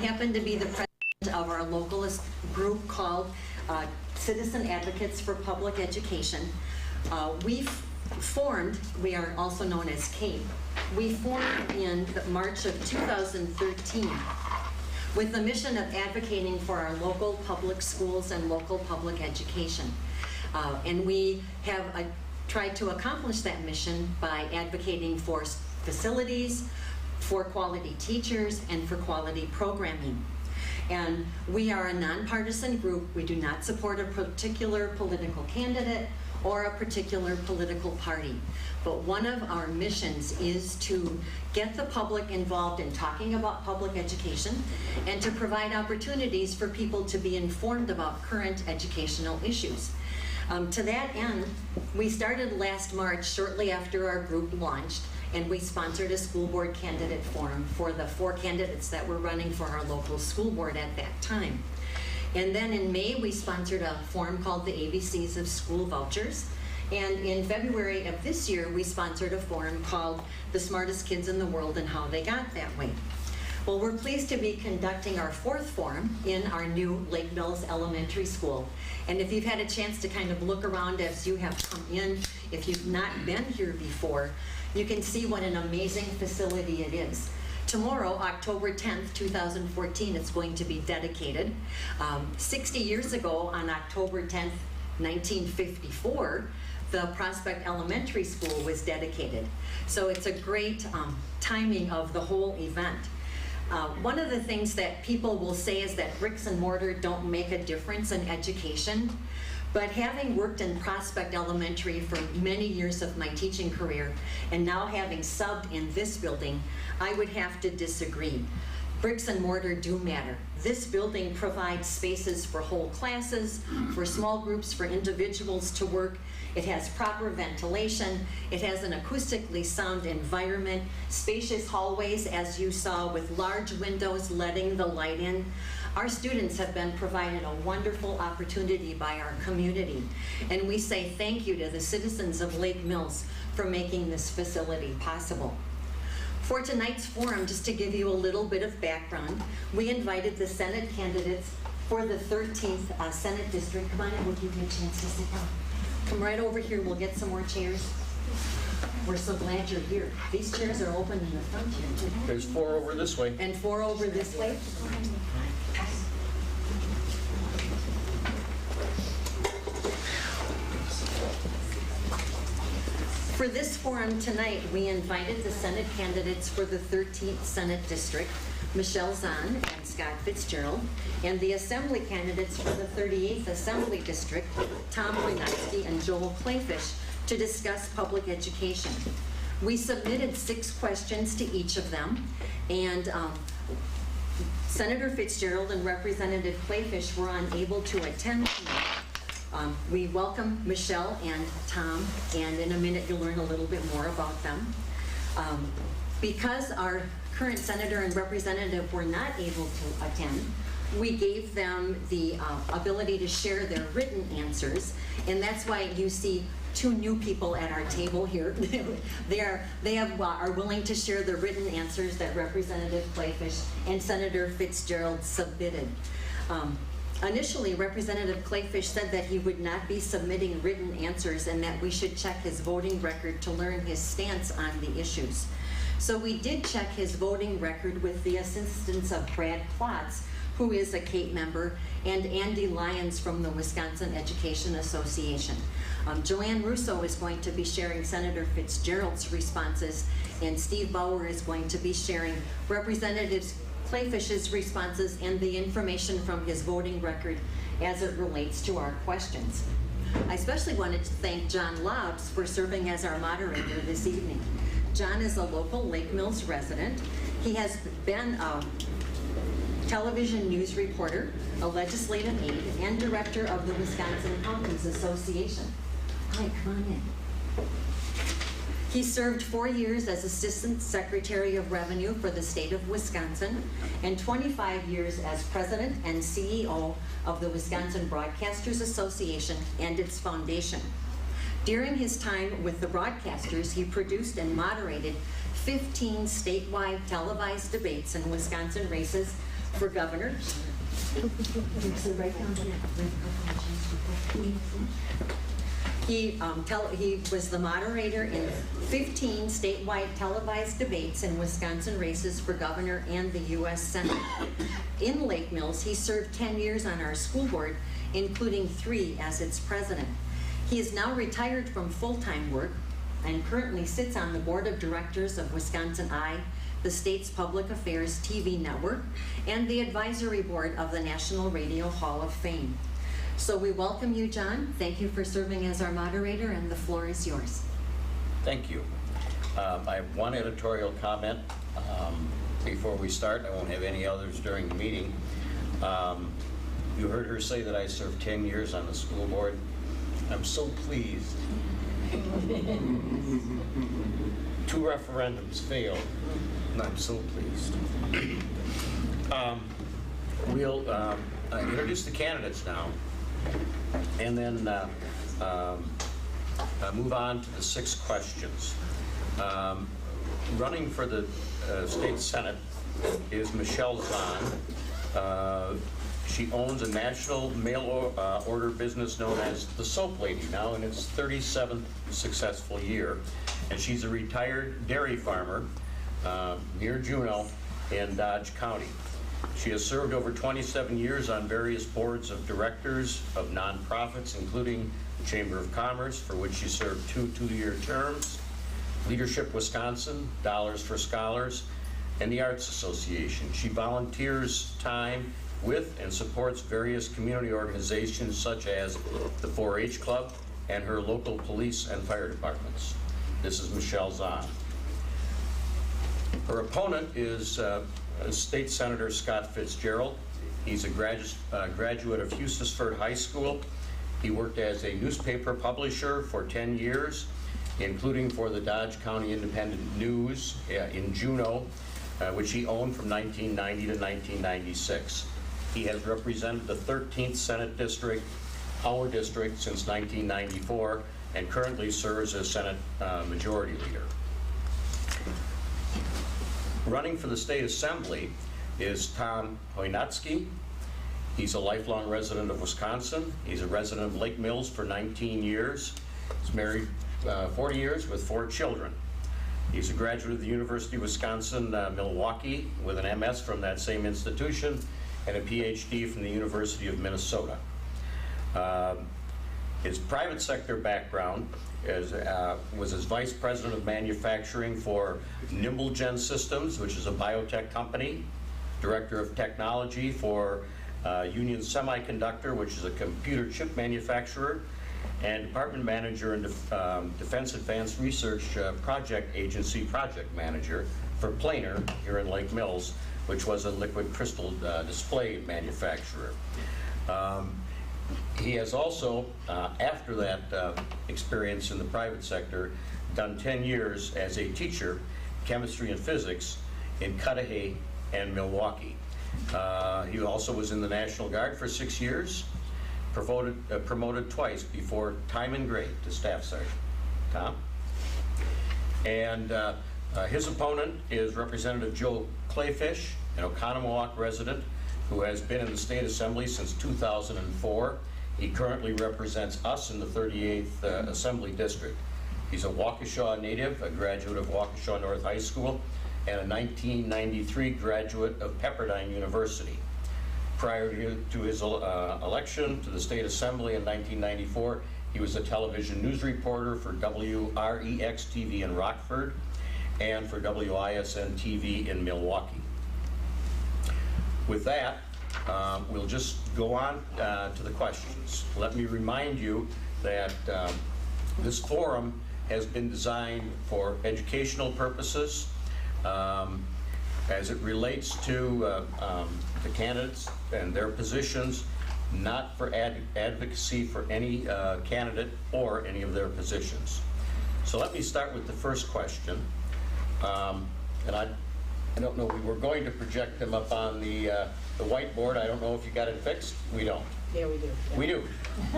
happen to be the president of our localist group called Citizen Advocates for Public Education. We are also known as CAPE. We formed in March of 2013 with the mission of advocating for our local public schools and local public education. And we have tried to accomplish that mission by advocating for facilities, for quality teachers, and for quality programming. And we are a nonpartisan group. We do not support a particular political candidate or a particular political party. But one of our missions is to get the public involved in talking about public education and to provide opportunities for people to be informed about current educational issues. To that end, we started last March, shortly after our group launched, and we sponsored a school board candidate forum for the 4 candidates that were running for our local school board at that time. And then in May, we sponsored a forum called the ABCs of School Vouchers. And in February of this year, we sponsored a forum called The Smartest Kids in the World and How They Got That Way. Well, we're pleased to be conducting our 4th forum in our new Lake Mills Elementary School. And if you've had a chance to kind of look around as you have come in, if you've not been here before, you can see what an amazing facility it is. Tomorrow, October 10th, 2014, it's going to be dedicated. 60 years ago, on October 10th, 1954, the Prospect Elementary School was dedicated. So it's a great timing of the whole event. One of the things that people will say is that bricks and mortar don't make a difference in education. But having worked in Prospect Elementary for many years of my teaching career, and now having subbed in this building, I would have to disagree. Bricks and mortar do matter. This building provides spaces for whole classes, for small groups, for individuals to work. It has proper ventilation. It has an acoustically sound environment, spacious hallways, as you saw, with large windows letting the light in. Our students have been provided a wonderful opportunity by our community, and we say thank you to the citizens of Lake Mills for making this facility possible. For tonight's forum, just to give you a little bit of background, we invited the Senate candidates for the 13th Senate District. Come on in, we'll give you a chance to sit down. Come right over here, we'll get some more chairs. We're so glad you're here. These chairs are open in the front here, too. There's 4 over this way. And 4 over this way. For this forum tonight, we invited the Senate candidates for the 13th Senate District, Michelle Zahn and Scott Fitzgerald, and the Assembly candidates for the 38th Assembly District, Tom Wojnarski and Joel Clayfish, to discuss public education. We submitted 6 questions to each of them, and Senator Fitzgerald and Representative Clayfish were unable to attend tonight. We welcome Michelle and Tom, and in a minute you'll learn a little bit more about them. Because our current senator and representative were not able to attend, we gave them the ability to share their written answers, and that's why you see 2 new people at our table here. They are willing to share the written answers that Representative Clayfish and Senator Fitzgerald submitted. Initially, Representative Clayfish said that he would not be submitting written answers and that we should check his voting record to learn his stance on the issues. So we did check his voting record with the assistance of Brad Klotz, who is a CAPE member, and Andy Lyons from the Wisconsin Education Association. Joanne Russo is going to be sharing Senator Fitzgerald's responses, and Steve Bauer is going to be sharing Representative Clayfish's responses and the information from his voting record as it relates to our questions. I especially wanted to thank John Lobbs for serving as our moderator this evening. John is a local Lake Mills resident. He has been a television news reporter, a legislative aide, and director of the Wisconsin Counties Association. Hi, come on in. He served 4 years as Assistant Secretary of Revenue for the state of Wisconsin and 25 years as President and CEO of the Wisconsin Broadcasters Association and its foundation. During his time with the broadcasters, he produced and moderated 15 statewide televised debates in Wisconsin races for governor. He was the moderator in 15 statewide televised debates in Wisconsin races for governor and the U.S. Senate. In Lake Mills, he served 10 years on our school board, including 3 as its president. He is now retired from full-time work and currently sits on the board of directors of Wisconsin Eye, the state's public affairs TV network, and the advisory board of the National Radio Hall of Fame. So we welcome you, John. Thank you for serving as our moderator, and the floor is yours. Thank you. I have one editorial comment before we start. I won't have any others during the meeting. You heard her say that I served 10 years on the school board. I'm so pleased. 2 referendums failed, and I'm so pleased. We'll introduce the candidates now, and then move on to the 6 questions. Running for the state senate is Michelle Zahn. She owns a national mail order business known as the Soap Lady, now in its 37th successful year. And she's a retired dairy farmer near Juneau in Dodge County. She has served over 27 years on various boards of directors of nonprofits, including the Chamber of Commerce, for which she served 2 two-year terms, Leadership Wisconsin, Dollars for Scholars, and the Arts Association. She volunteers time with and supports various community organizations such as the 4-H Club and her local police and fire departments. This is Michelle Zahn. Her opponent is State Senator Scott Fitzgerald. He's a graduate of Hustisford High School. He worked as a newspaper publisher for 10 years, including for the Dodge County Independent News in Juneau, which he owned from 1990 to 1996. He has represented the 13th Senate District, our district, since 1994, and currently serves as Senate Majority Leader. Running for the State Assembly is Tom Hoynatsky. He's a lifelong resident of Wisconsin. He's a resident of Lake Mills for 19 years. He's married 40 years with 4 children. He's a graduate of the University of Wisconsin, Milwaukee, with an MS from that same institution and a PhD from the University of Minnesota. His private sector background was as Vice President of Manufacturing for NimbleGen Systems, which is a biotech company, Director of Technology for Union Semiconductor, which is a computer chip manufacturer, and Department Manager in Defense Advanced Research Project Agency Project Manager for Planer here in Lake Mills, which was a liquid crystal display manufacturer. He has also, after that experience in the private sector, done 10 years as a teacher, chemistry and physics, in Cudahy and Milwaukee. He also was in the National Guard for 6 years, promoted twice before time and grade to Staff Sergeant. Tom? And his opponent is Representative Joe Clayfish, an Oconomowoc resident who has been in the State Assembly since 2004. He currently represents us in the 38th Assembly District. He's a Waukesha native, a graduate of Waukesha North High School, and a 1993 graduate of Pepperdine University. Prior to his election to the State Assembly in 1994, he was a television news reporter for WREX-TV in Rockford and for WISN-TV in Milwaukee. With that, we'll just go on to the questions. Let me remind you that this forum has been designed for educational purposes as it relates to the candidates and their positions, not for advocacy for any candidate or any of their positions. So let me start with the first question. And I don't know, we were going to project them up on the whiteboard. I don't know if you got it fixed. We don't. Yeah, we do. Yeah. We do.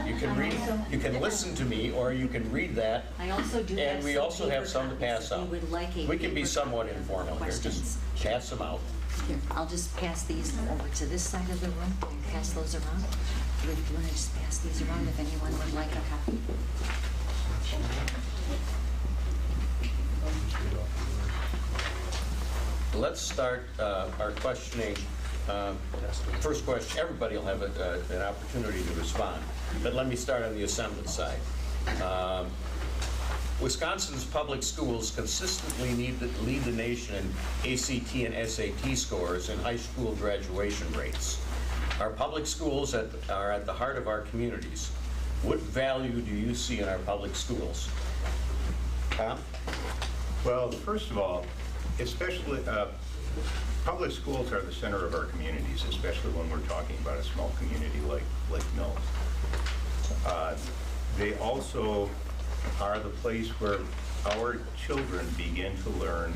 You can read, you can listen to me, or you can read that. I also do And we also have some to pass out. We would like a We can be paper somewhat copy of informal here. questions. Just pass them out. Here, I'll just pass these over to this side of the room and pass those around. Do you want to just pass these around if anyone would like a copy? Let's start our questioning. First question, everybody will have an opportunity to respond, but let me start on the Assembly side. Wisconsin's public schools consistently lead the nation in ACT and SAT scores and high school graduation rates. Our public schools are at the heart of our communities. What value do you see in our public schools? Tom? Well, first of all, especially public schools are the center of our communities, especially when we're talking about a small community like Lake Mills. They also are the place where our children begin to learn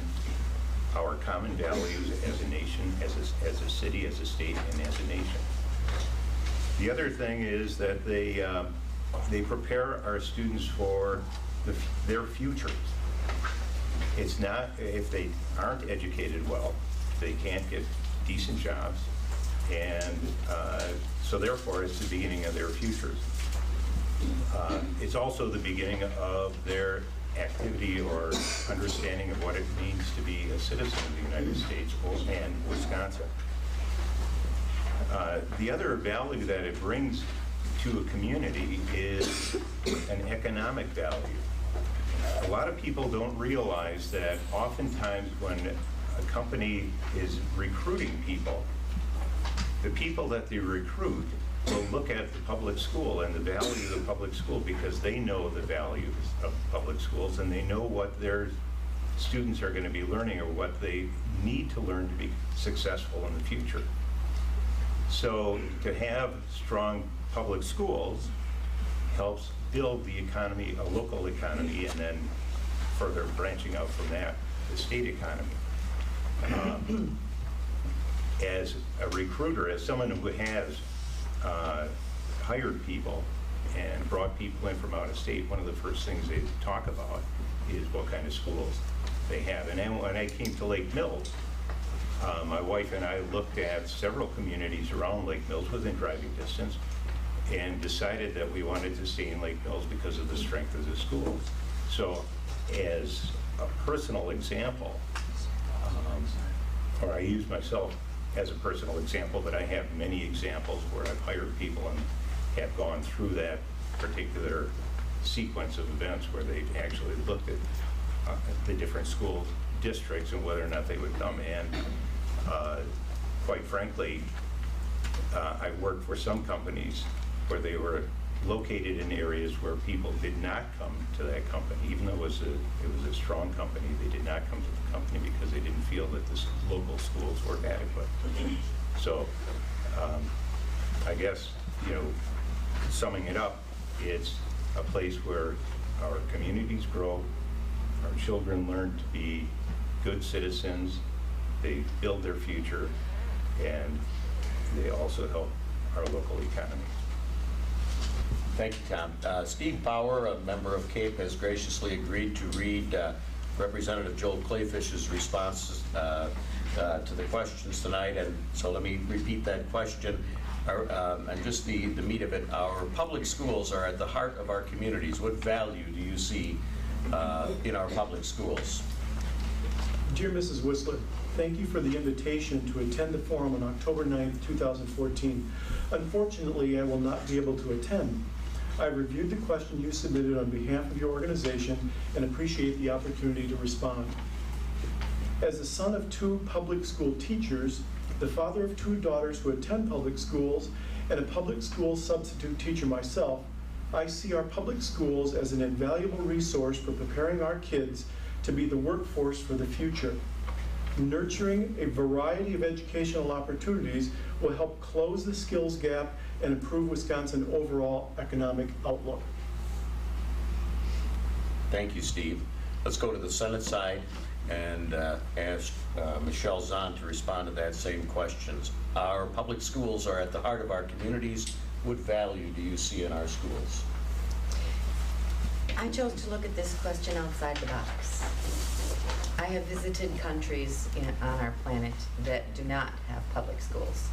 our common values as a nation, as a city, as a state, and as a nation. The other thing is that they prepare our students for their futures. It's not, if they aren't educated well, they can't get decent jobs, and so therefore it's the beginning of their futures. It's also the beginning of their activity or understanding of what it means to be a citizen of the United States and Wisconsin. The other value that it brings to a community is an economic value. A lot of people don't realize that oftentimes when a company is recruiting people, the people that they recruit will look at the public school and the value of the public school because they know the values of public schools and they know what their students are going to be learning or what they need to learn to be successful in the future. So to have strong public schools helps build the economy, a local economy, and then further branching out from that, the state economy. As a recruiter, as someone who has hired people and brought people in from out of state, one of the first things they talk about is what kind of schools they have. And then when I came to Lake Mills, my wife and I looked at several communities around Lake Mills within driving distance and decided that we wanted to stay in Lake Mills because of the strength of the schools. So as a personal example, or I use myself as a personal example, but I have many examples where I've hired people and have gone through that particular sequence of events where they've actually looked at the different school districts and whether or not they would come in. Quite frankly, I worked for some companies where they were located in areas where people did not come to that company, even though it was a strong company. They did not come to the company because they didn't feel that the local schools were adequate. So, I guess, summing it up, it's a place where our communities grow, our children learn to be good citizens, they build their future, and they also help our local economy. Thank you, Tom. Steve Bauer, a member of CAPE, has graciously agreed to read Representative Joel Clayfish's responses to the questions tonight, and so let me repeat that question, and just the meat of it. Our public schools are at the heart of our communities. What value do you see in our public schools? Dear Mrs. Whistler, thank you for the invitation to attend the forum on October 9th, 2014. Unfortunately, I will not be able to attend. I've reviewed the question you submitted on behalf of your organization and appreciate the opportunity to respond. As the son of 2 public school teachers, the father of 2 daughters who attend public schools, and a public school substitute teacher myself, I see our public schools as an invaluable resource for preparing our kids to be the workforce for the future. Nurturing a variety of educational opportunities will help close the skills gap and improve Wisconsin's overall economic outlook. Thank you, Steve. Let's go to the Senate side and ask Michelle Zahn to respond to that same questions. Our public schools are at the heart of our communities. What value do you see in our schools? I chose to look at this question outside the box. I have visited countries on our planet that do not have public schools.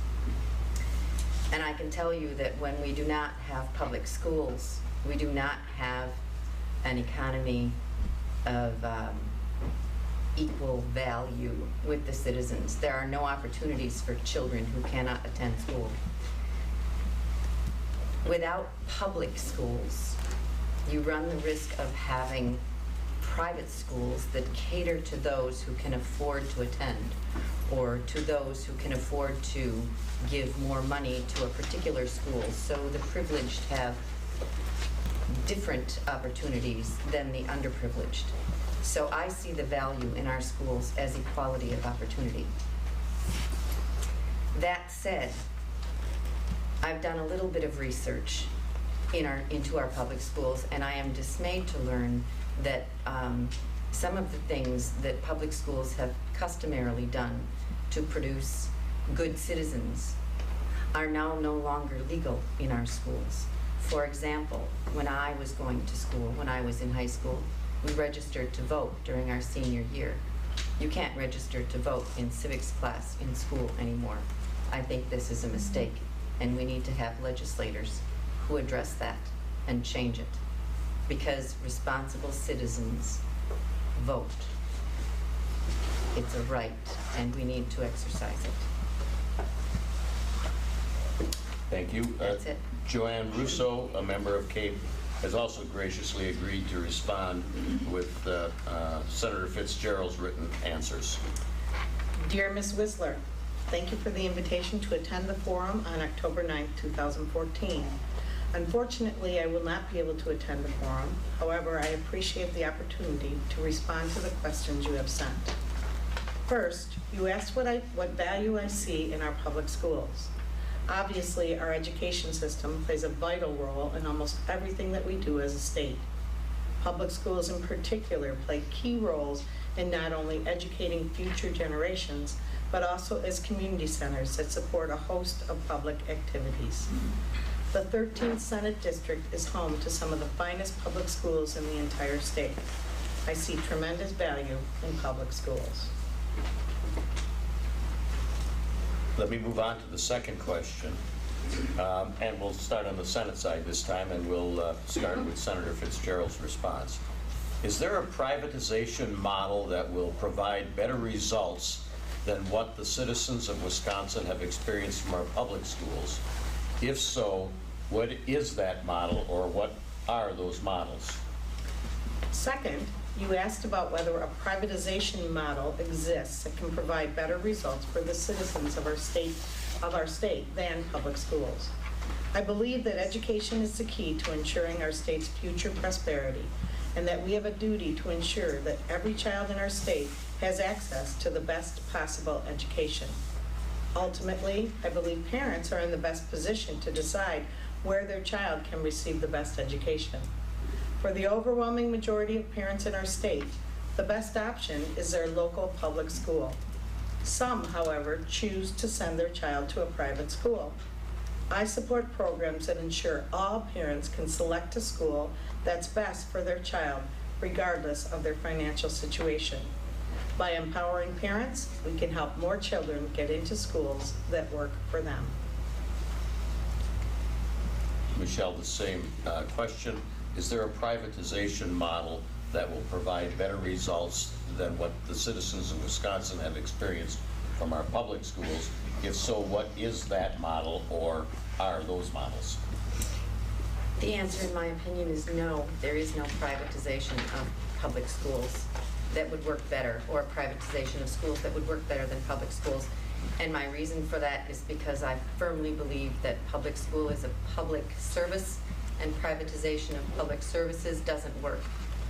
And I can tell you that when we do not have public schools, we do not have an economy of equal value with the citizens. There are no opportunities for children who cannot attend school. Without public schools, you run the risk of having private schools that cater to those who can afford to attend, or to those who can afford to give more money to a particular school. So the privileged have different opportunities than the underprivileged. So I see the value in our schools as equality of opportunity. That said, I've done a little bit of research into our public schools, and I am dismayed to learn that some of the things that public schools have customarily done to produce good citizens are now no longer legal in our schools. For example, when I was going to school, when I was in high school, we registered to vote during our senior year. You can't register to vote in civics class in school anymore. I think this is a mistake, and we need to have legislators who address that and change it, because responsible citizens vote. It's a right, and we need to exercise it. Thank you. That's it. Joanne Russo, a member of CAPE, has also graciously agreed to respond with Senator Fitzgerald's written answers. Dear Ms. Whistler, thank you for the invitation to attend the forum on October 9th, 2014. Unfortunately, I will not be able to attend the forum. However, I appreciate the opportunity to respond to the questions you have sent. First, you asked what value I see in our public schools. Obviously, our education system plays a vital role in almost everything that we do as a state. Public schools in particular play key roles in not only educating future generations, but also as community centers that support a host of public activities. The 13th Senate District is home to some of the finest public schools in the entire state. I see tremendous value in public schools. Let me move on to the second question, and we'll start on the Senate side this time, and we'll start with Senator Fitzgerald's response. Is there a privatization model that will provide better results than what the citizens of Wisconsin have experienced from our public schools? If so, what is that model, or what are those models? Second, you asked about whether a privatization model exists that can provide better results for the citizens of our state than public schools. I believe that education is the key to ensuring our state's future prosperity, and that we have a duty to ensure that every child in our state has access to the best possible education. Ultimately, I believe parents are in the best position to decide where their child can receive the best education. For the overwhelming majority of parents in our state, the best option is their local public school. Some, however, choose to send their child to a private school. I support programs that ensure all parents can select a school that's best for their child, regardless of their financial situation. By empowering parents, we can help more children get into schools that work for them. Michelle, the same question. Is there a privatization model that will provide better results than what the citizens of Wisconsin have experienced from our public schools? If so, what is that model, or are those models? The answer, in my opinion, is no. There is no privatization of public schools that would work better, or privatization of schools that would work better than public schools. And my reason for that is because I firmly believe that public school is a public service, and privatization of public services doesn't work.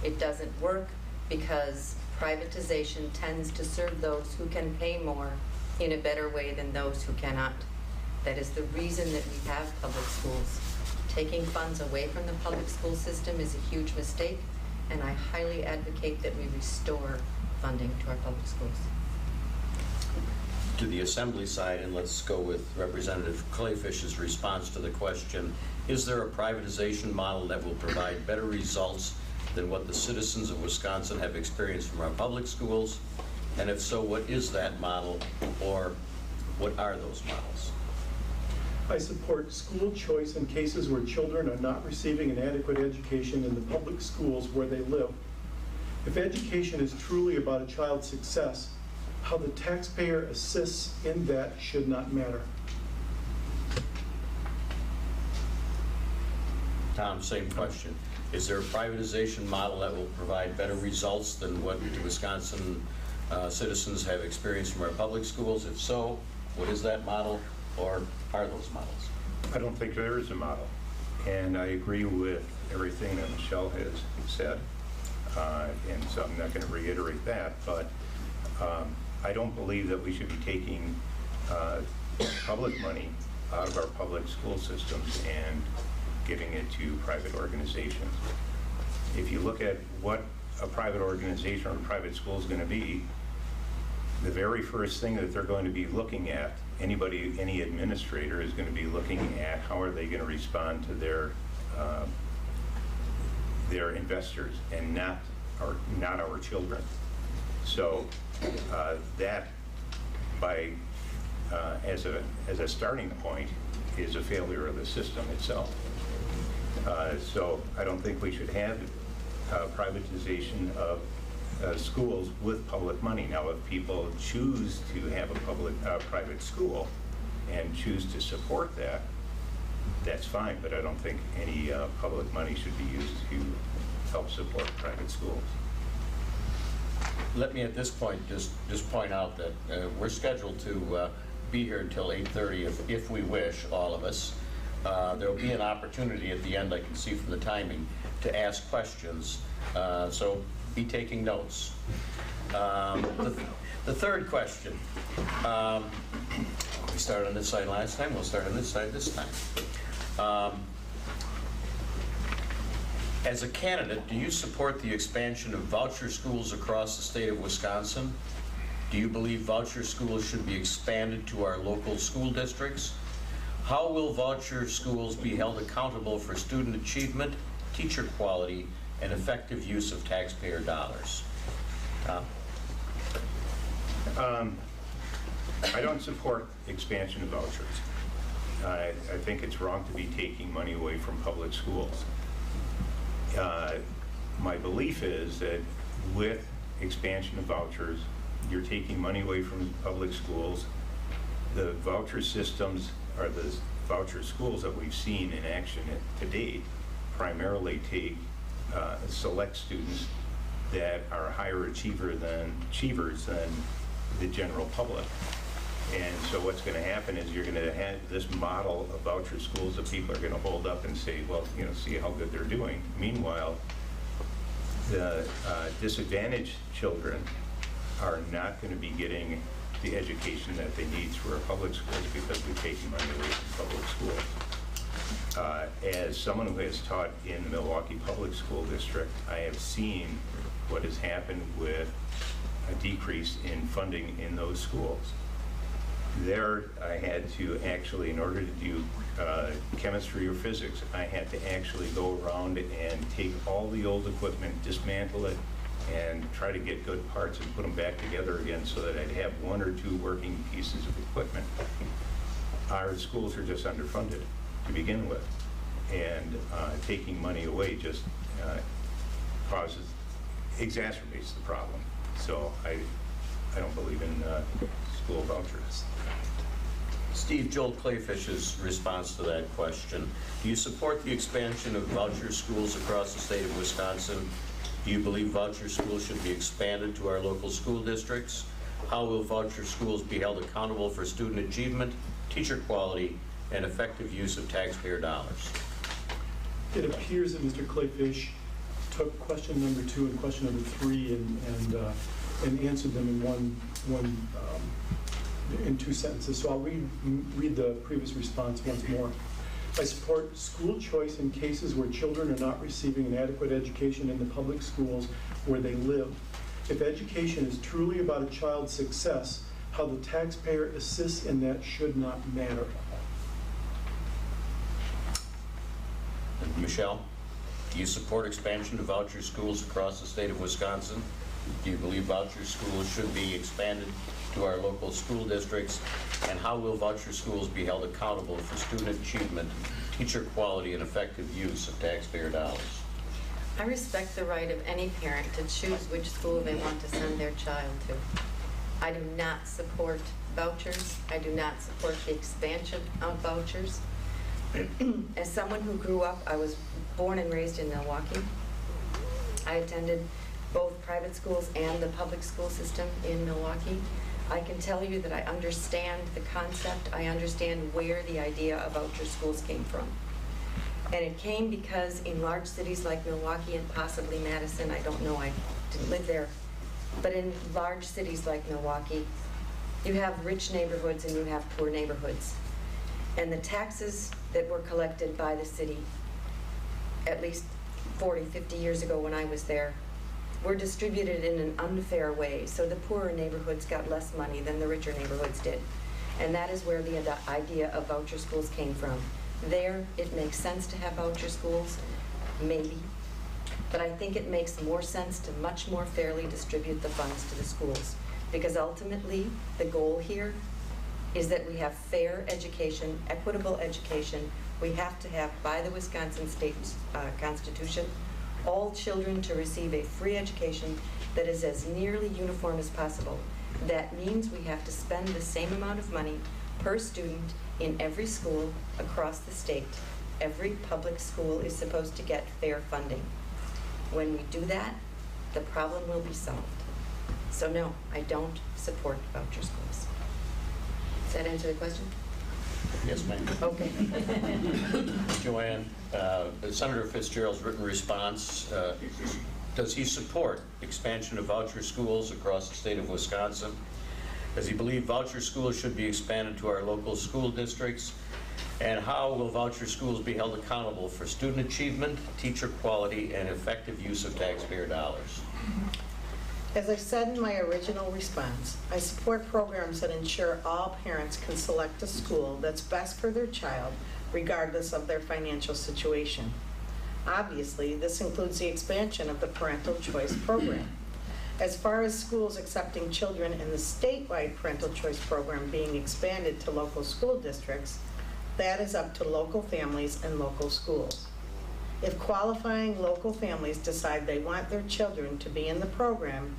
It doesn't work because privatization tends to serve those who can pay more in a better way than those who cannot. That is the reason that we have public schools. Taking funds away from the public school system is a huge mistake, and I highly advocate that we restore funding to our public schools. To the Assembly side, and let's go with Representative Clayfish's response to the question, is there a privatization model that will provide better results than what the citizens of Wisconsin have experienced from our public schools? And if so, what is that model, or what are those models? I support school choice in cases where children are not receiving an adequate education in the public schools where they live. If education is truly about a child's success, how the taxpayer assists in that should not matter. Tom, same question. Is there a privatization model that will provide better results than what the Wisconsin citizens have experienced from our public schools? If so, what is that model, or are those models? I don't think there is a model. And I agree with everything that Michelle has said. And so I'm not going to reiterate that, but I don't believe that we should be taking public money out of our public school systems and giving it to private organizations. If you look at what a private organization or a private school is going to be, the very first thing that they're going to be looking at, any administrator is going to be looking at how are they going to respond to their investors, and not our children. So that, as a starting point, is a failure of the system itself. So I don't think we should have privatization of schools with public money. Now, if people choose to have a private school and choose to support that, that's fine, but I don't think any public money should be used to help support private schools. Let me at this point just point out that we're scheduled to be here until 8:30 if we wish, all of us. There will be an opportunity at the end, I can see from the timing, to ask questions. So be taking notes. The third question. We started on this side last time, we'll start on this side this time. As a candidate, do you support the expansion of voucher schools across the state of Wisconsin? Do you believe voucher schools should be expanded to our local school districts? How will voucher schools be held accountable for student achievement, teacher quality, and effective use of taxpayer dollars? Tom? I don't support expansion of vouchers. I think it's wrong to be taking money away from public schools. My belief is that with expansion of vouchers, you're taking money away from public schools. The voucher systems, or the voucher schools that we've seen in action to date, primarily take select students that are higher achievers than the general public. And so what's going to happen is you're going to have this model of voucher schools that people are going to hold up and say, well, see how good they're doing. Meanwhile, the disadvantaged children are not going to be getting the education that they need through our public schools because we're taking money away from public schools. As someone who has taught in the Milwaukee Public School District, I have seen what has happened with a decrease in funding in those schools. There, I had to actually, in order to do chemistry or physics, I had to actually go around and take all the old equipment, dismantle it, and try to get good parts and put them back together again so that I'd have one or two working pieces of equipment. Our schools are just underfunded to begin with, and taking money away just exacerbates the problem. So I don't believe in school vouchers. Steve, Joel Clayfish's response to that question. Do you support the expansion of voucher schools across the state of Wisconsin? Do you believe voucher schools should be expanded to our local school districts? How will voucher schools be held accountable for student achievement, teacher quality, and effective use of taxpayer dollars? It appears that Mr. Clayfish took question number 2 and question number 3 and answered them in 2 sentences. So I'll read the previous response once more. I support school choice in cases where children are not receiving an adequate education in the public schools where they live. If education is truly about a child's success, how the taxpayer assists in that should not matter. Michelle? Do you support expansion of voucher schools across the state of Wisconsin? Do you believe voucher schools should be expanded to our local school districts? And how will voucher schools be held accountable for student achievement, teacher quality, and effective use of taxpayer dollars? I respect the right of any parent to choose which school they want to send their child to. I do not support vouchers. I do not support the expansion of vouchers. As someone who grew up, I was born and raised in Milwaukee. I attended both private schools and the public school system in Milwaukee. I can tell you that I understand the concept. I understand where the idea of voucher schools came from. And it came because in large cities like Milwaukee and possibly Madison, I don't know, I didn't live there, but in large cities like Milwaukee, you have rich neighborhoods and you have poor neighborhoods. And the taxes that were collected by the city, at least 40, 50 years ago when I was there, were distributed in an unfair way. So the poorer neighborhoods got less money than the richer neighborhoods did. And that is where the idea of voucher schools came from. There, it makes sense to have voucher schools, maybe. But I think it makes more sense to much more fairly distribute the funds to the schools. Because ultimately, the goal here is that we have fair education, equitable education. We have to have, by the Wisconsin State Constitution, all children to receive a free education that is as nearly uniform as possible. That means we have to spend the same amount of money per student in every school across the state. Every public school is supposed to get fair funding. When we do that, the problem will be solved. So no, I don't support voucher schools. Does that answer the question? Yes, ma'am. Okay. Joanne, Senator Fitzgerald's written response, does he support expansion of voucher schools across the state of Wisconsin? Does he believe voucher schools should be expanded to our local school districts? And how will voucher schools be held accountable for student achievement, teacher quality, and effective use of taxpayer dollars? As I said in my original response, I support programs that ensure all parents can select a school that's best for their child, regardless of their financial situation. Obviously, this includes the expansion of the parental choice program. As far as schools accepting children in the statewide parental choice program being expanded to local school districts, that is up to local families and local schools. If qualifying local families decide they want their children to be in the program,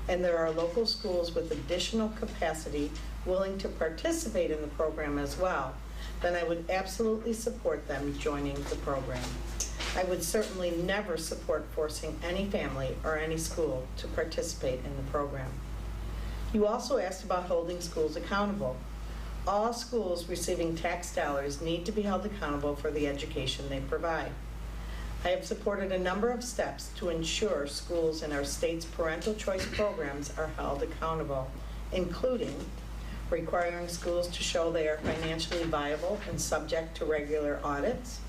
and there are local schools with additional capacity willing to participate in the program as well, then I would absolutely support them joining the program. I would certainly never support forcing any family or any school to participate in the program. You also asked about holding schools accountable. All schools receiving tax dollars need to be held accountable for the education they provide. I have supported a number of steps to ensure schools in our state's parental choice programs are held accountable, including requiring schools to show they are financially viable and subject to regular audits,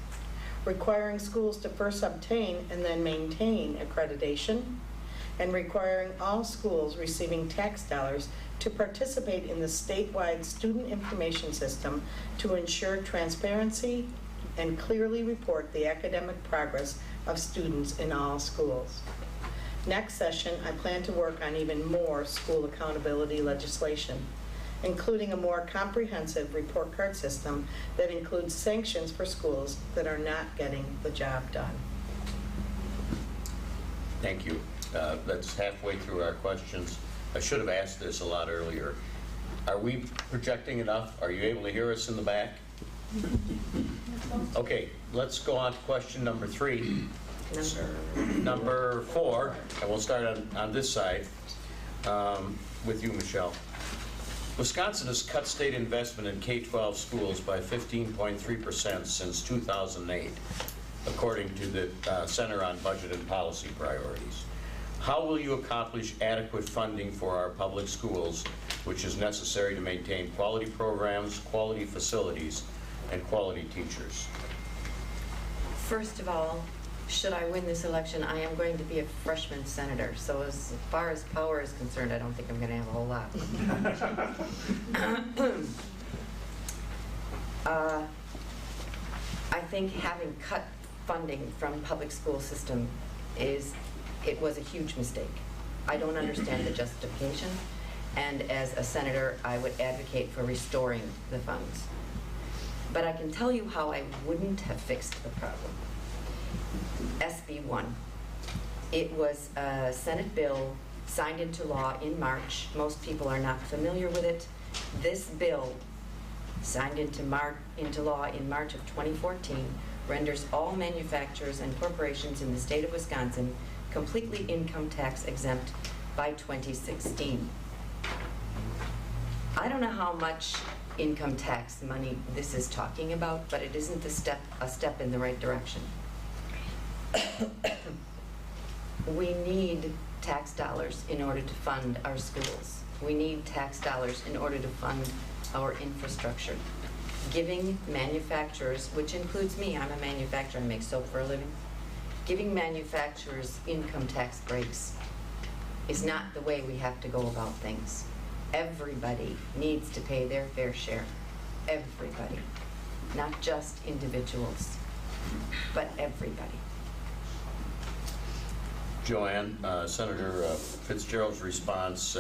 requiring schools to first obtain and then maintain accreditation, and requiring all schools receiving tax dollars to participate in the statewide student information system to ensure transparency and clearly report the academic progress of students in all schools. Next session, I plan to work on even more school accountability legislation, including a more comprehensive report card system that includes sanctions for schools that are not getting the job done. Thank you. That's halfway through our questions. I should have asked this a lot earlier. Are we projecting enough? Are you able to hear us in the back? Okay, let's go on to question number 3. Number 4, and we'll start on this side with you, Michelle. Wisconsin has cut state investment in K-12 schools by 15.3% since 2008, according to the Center on Budget and Policy Priorities. How will you accomplish adequate funding for our public schools, which is necessary to maintain quality programs, quality facilities, and quality teachers? First of all, should I win this election, I am going to be a freshman senator. So as far as power is concerned, I don't think I'm going to have a whole lot. I think having cut funding from public school system it was a huge mistake. I don't understand the justification, and as a senator, I would advocate for restoring the funds. But I can tell you how I wouldn't have fixed the problem. SB 1. It was a Senate bill signed into law in March. Most people are not familiar with it. This bill, signed into law in March of 2014, renders all manufacturers and corporations in the state of Wisconsin completely income tax exempt by 2016. I don't know how much income tax money this is talking about, but it isn't a step in the right direction. We need tax dollars in order to fund our schools. We need tax dollars in order to fund our infrastructure. Giving manufacturers, which includes me, I'm a manufacturer, I make soap for a living, giving manufacturers income tax breaks is not the way we have to go about things. Everybody needs to pay their fair share. Everybody. Not just individuals, but everybody. Joanne, Senator Fitzgerald's response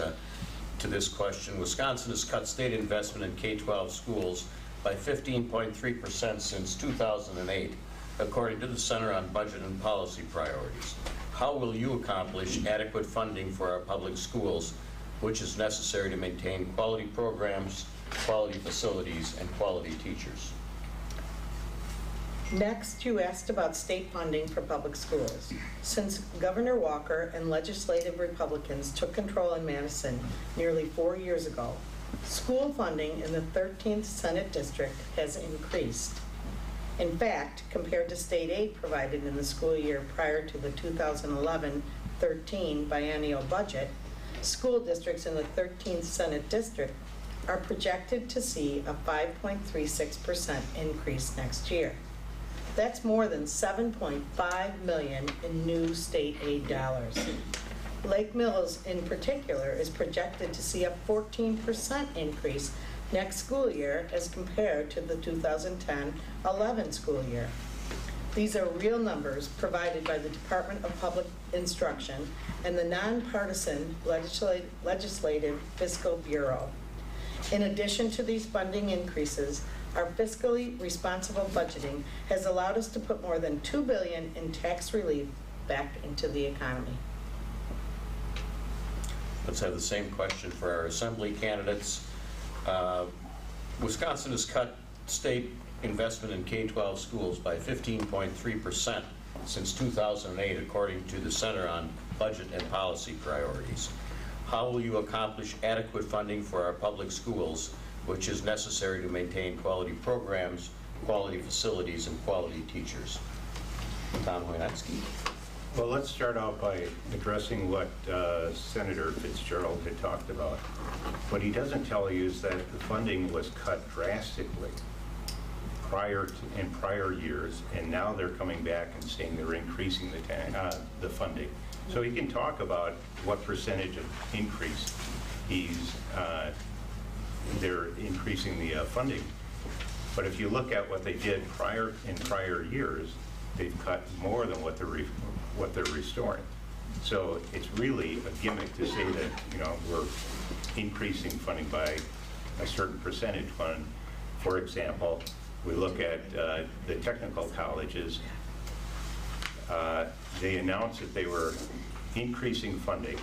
to this question: Wisconsin has cut state investment in K-12 schools by 15.3% since 2008, according to the Center on Budget and Policy Priorities. How will you accomplish adequate funding for our public schools, which is necessary to maintain quality programs, quality facilities, and quality teachers? Next, you asked about state funding for public schools. Since Governor Walker and legislative Republicans took control in Madison nearly 4 years ago, school funding in the 13th Senate District has increased. In fact, compared to state aid provided in the school year prior to the 2011-13 biennial budget, school districts in the 13th Senate District are projected to see a 5.36% increase next year. That's more than $7.5 million in new state aid dollars. Lake Mills, in particular, is projected to see a 14% increase next school year as compared to the 2010-11 school year. These are real numbers provided by the Department of Public Instruction and the nonpartisan Legislative Fiscal Bureau. In addition to these funding increases, our fiscally responsible budgeting has allowed us to put more than $2 billion in tax relief back into the economy. Let's have the same question for our assembly candidates. Wisconsin has cut state investment in K-12 schools by 15.3% since 2008, according to the Center on Budget and Policy Priorities. How will you accomplish adequate funding for our public schools, which is necessary to maintain quality programs, quality facilities, and quality teachers? Tom Chojnacki. Well, let's start out by addressing what Senator Fitzgerald had talked about. What he doesn't tell you is that the funding was cut drastically in prior years, and now they're coming back and saying they're increasing the funding. So he can talk about what percentage of increase they're increasing the funding. But if you look at what they did in prior years, they've cut more than what they're restoring. So it's really a gimmick to say that, we're increasing funding by a certain percentage fund. For example, we look at the technical colleges. They announced that they were increasing funding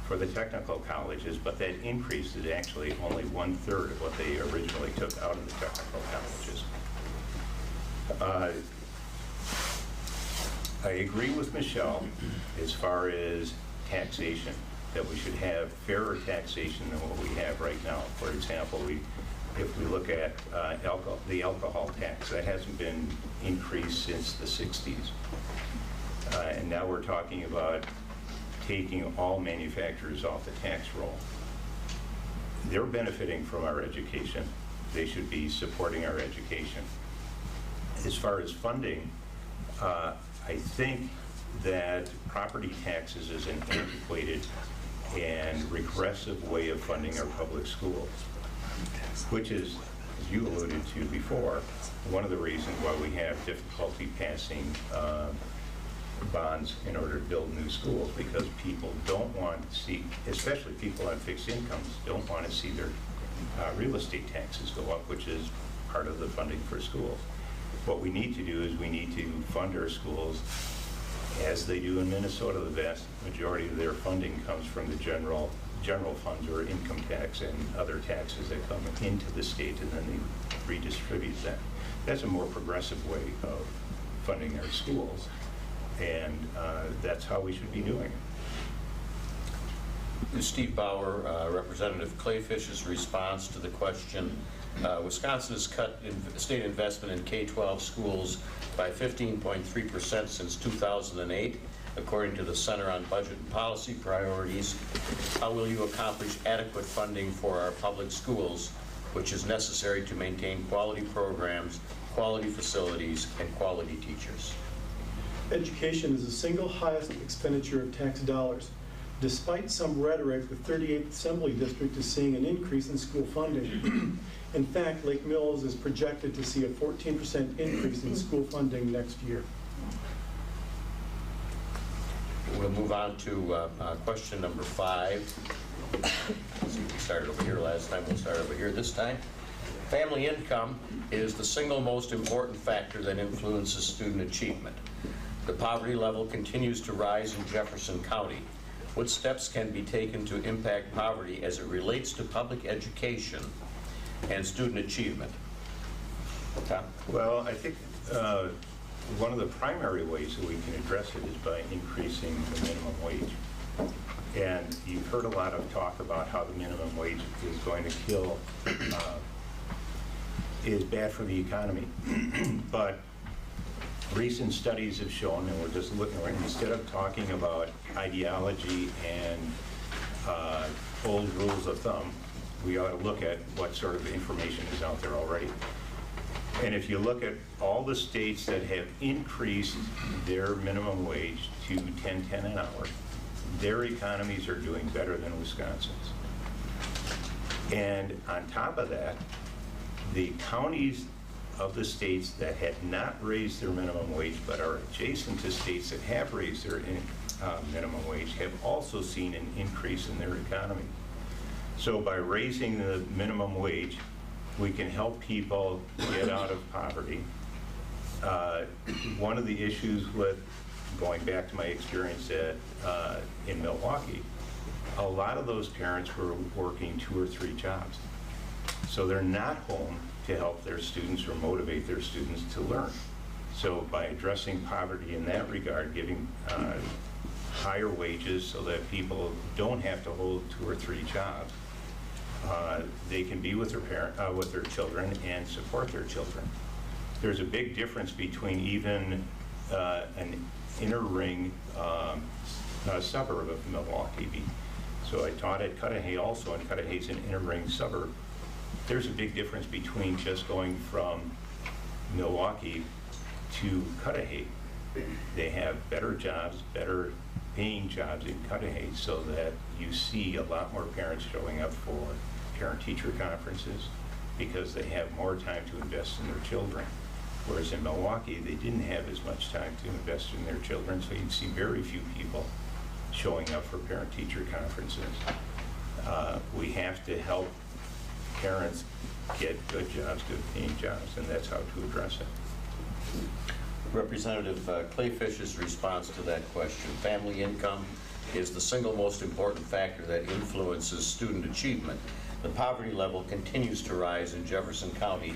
for the technical colleges, but that increase is actually only 1/3 of what they originally took out of the technical colleges. I agree with Michelle as far as taxation, that we should have fairer taxation than what we have right now. For example, if we look at the alcohol tax, that hasn't been increased since the 60s. And now we're talking about taking all manufacturers off the tax roll. They're benefiting from our education. They should be supporting our education. As far as funding, I think that property taxes is an antiquated and regressive way of funding our public schools, which is as you alluded to before, one of the reasons why we have difficulty passing bonds in order to build new schools, because people don't want to see, especially people on fixed incomes, don't want to see their real estate taxes go up, which is part of the funding for schools. What we need to do is we need to fund our schools as they do in Minnesota. The vast majority of their funding comes from the general funds, or income tax and other taxes that come into the state, and then they redistribute that. That's a more progressive way of funding our schools, and that's how we should be doing it. Steve Bauer, Representative Clayfish's response to the question, Wisconsin has cut state investment in K-12 schools by 15.3% since 2008, according to the Center on Budget and Policy Priorities. How will you accomplish adequate funding for our public schools, which is necessary to maintain quality programs, quality facilities, and quality teachers? Education is the single highest expenditure of tax dollars. Despite some rhetoric, the 38th Assembly District is seeing an increase in school funding. In fact, Lake Mills is projected to see a 14% increase in school funding next year. We'll move on to question number 5. We started over here last time, we'll start over here this time. Family income is the single most important factor that influences student achievement. The poverty level continues to rise in Jefferson County. What steps can be taken to impact poverty as it relates to public education and student achievement? Tom? Well, I think one of the primary ways that we can address it is by increasing the minimum wage. And you've heard a lot of talk about how the minimum wage is going to kill, is bad for the economy. But recent studies have shown, and we're just looking, instead of talking about ideology and old rules of thumb, we ought to look at what sort of information is out there already. And if you look at all the states that have increased their minimum wage to $10.10 an hour, their economies are doing better than Wisconsin's. And on top of that, the counties of the states that have not raised their minimum wage but are adjacent to states that have raised their minimum wage have also seen an increase in their economy. So by raising the minimum wage, we can help people get out of poverty. One of the issues with, going back to my experience in Milwaukee, a lot of those parents were working 2 or 3 jobs. So they're not home to help their students or motivate their students to learn. So by addressing poverty in that regard, giving higher wages so that people don't have to hold 2 or 3 jobs, they can be with their children and support their children. There's a big difference between even an inner ring suburb of Milwaukee. So I taught at Cudahy also, and Cudahy's an inner ring suburb. There's a big difference between just going from Milwaukee to Cudahy. They have better jobs, better paying jobs in Cudahy, so that you see a lot more parents showing up for parent-teacher conferences because they have more time to invest in their children. Whereas in Milwaukee, they didn't have as much time to invest in their children, so you'd see very few people showing up for parent-teacher conferences. We have to help parents get good jobs, good paying jobs, and that's how to address it. Representative Clayfish's response to that question. Family income is the single most important factor that influences student achievement. The poverty level continues to rise in Jefferson County.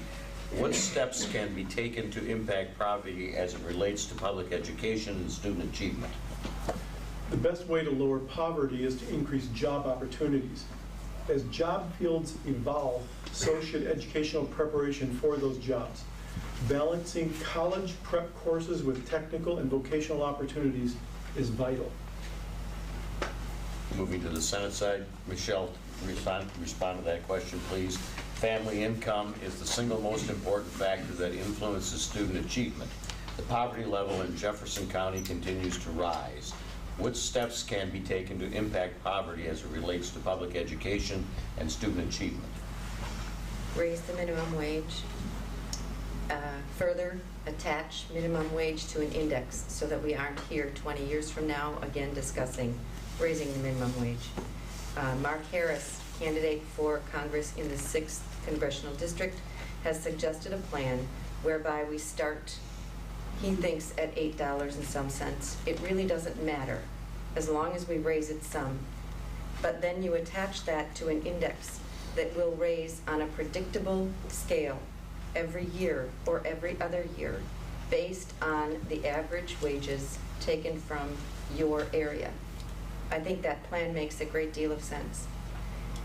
What steps can be taken to impact poverty as it relates to public education and student achievement? The best way to lower poverty is to increase job opportunities. As job fields evolve, so should educational preparation for those jobs. Balancing college prep courses with technical and vocational opportunities is vital. Moving to the Senate side, Michelle, respond to that question, please. Family income is the single most important factor that influences student achievement. The poverty level in Jefferson County continues to rise. What steps can be taken to impact poverty as it relates to public education and student achievement? raise the minimum wage, further attach minimum wage to an index so that we aren't here 20 years from now again discussing raising the minimum wage. Mark Harris, candidate for Congress in the 6th Congressional District, has suggested a plan whereby we start, he thinks, at $8 and some cents. It really doesn't matter as long as we raise it some. But then you attach that to an index that will raise on a predictable scale every year or every other year based on the average wages taken from your area. I think that plan makes a great deal of sense.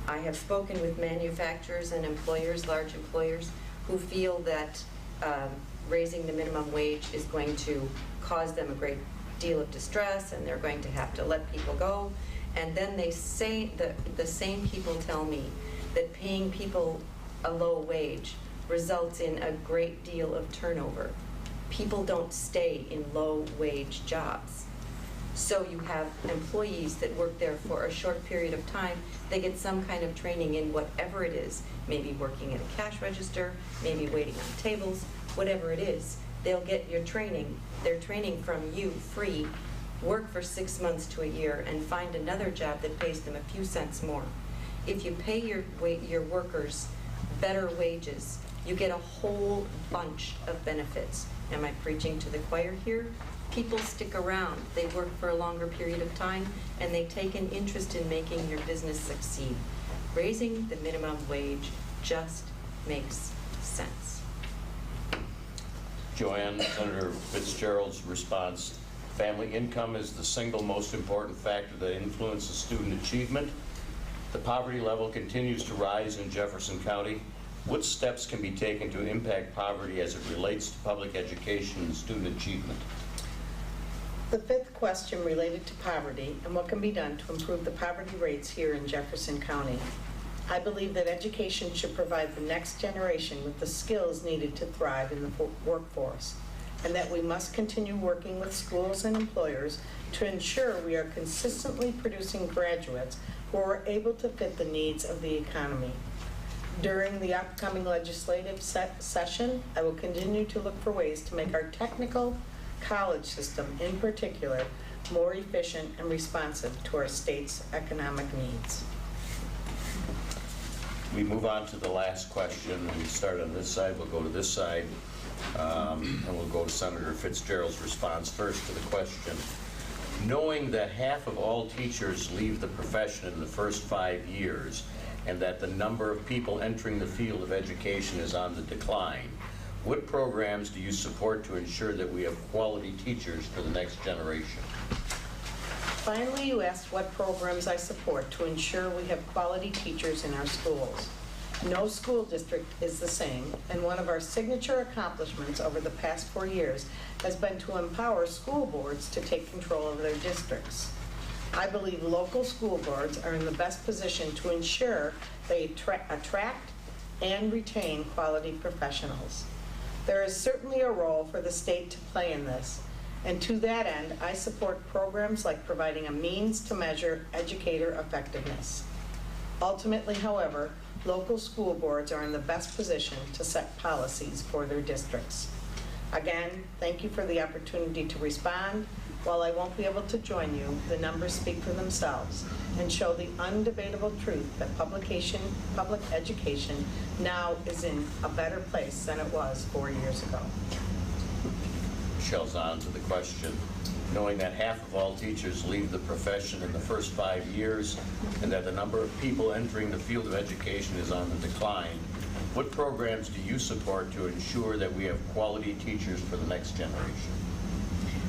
I have spoken with manufacturers and employers, large employers, who feel that raising the minimum wage is going to cause them a great deal of distress and they're going to have to let people go. And then they say, the same people tell me that paying people a low wage results in a great deal of turnover. People don't stay in low-wage jobs. So you have employees that work there for a short period of time. They get some kind of training in whatever it is, maybe working at a cash register, maybe waiting on tables, whatever it is. They'll get your training, their training from you free, work for 6 months to a year, and find another job that pays them a few cents more. If you pay your workers better wages, you get a whole bunch of benefits. Am I preaching to the choir here? People stick around. They work for a longer period of time, and they take an interest in making your business succeed. Raising the minimum wage just makes sense. Joanne, Senator Fitzgerald's response: family income is the single most important factor that influences student achievement. The poverty level continues to rise in Jefferson County. What steps can be taken to impact poverty as it relates to public education and student achievement? The fifth question related to poverty and what can be done to improve the poverty rates here in Jefferson County. I believe that education should provide the next generation with the skills needed to thrive in the workforce, and that we must continue working with schools and employers to ensure we are consistently producing graduates who are able to fit the needs of the economy. During the upcoming legislative session, I will continue to look for ways to make our technical college system, in particular, more efficient and responsive to our state's economic needs. We move on to the last question. We start on this side, we'll go to this side, and we'll go to Senator Fitzgerald's response first to the question. Knowing that half of all teachers leave the profession in the first 5 years, and that the number of people entering the field of education is on the decline, what programs do you support to ensure that we have quality teachers for the next generation? Finally, you asked what programs I support to ensure we have quality teachers in our schools. No school district is the same, and one of our signature accomplishments over the past 4 years has been to empower school boards to take control of their districts. I believe local school boards are in the best position to ensure they attract and retain quality professionals. There is certainly a role for the state to play in this, and to that end, I support programs like providing a means to measure educator effectiveness. Ultimately, however, local school boards are in the best position to set policies for their districts. Again, thank you for the opportunity to respond. While I won't be able to join you, the numbers speak for themselves and show the undebatable truth that public education now is in a better place than it was 4 years ago. Michelle Zahn to the question. Knowing that half of all teachers leave the profession in the first 5 years, and that the number of people entering the field of education is on the decline, what programs do you support to ensure that we have quality teachers for the next generation?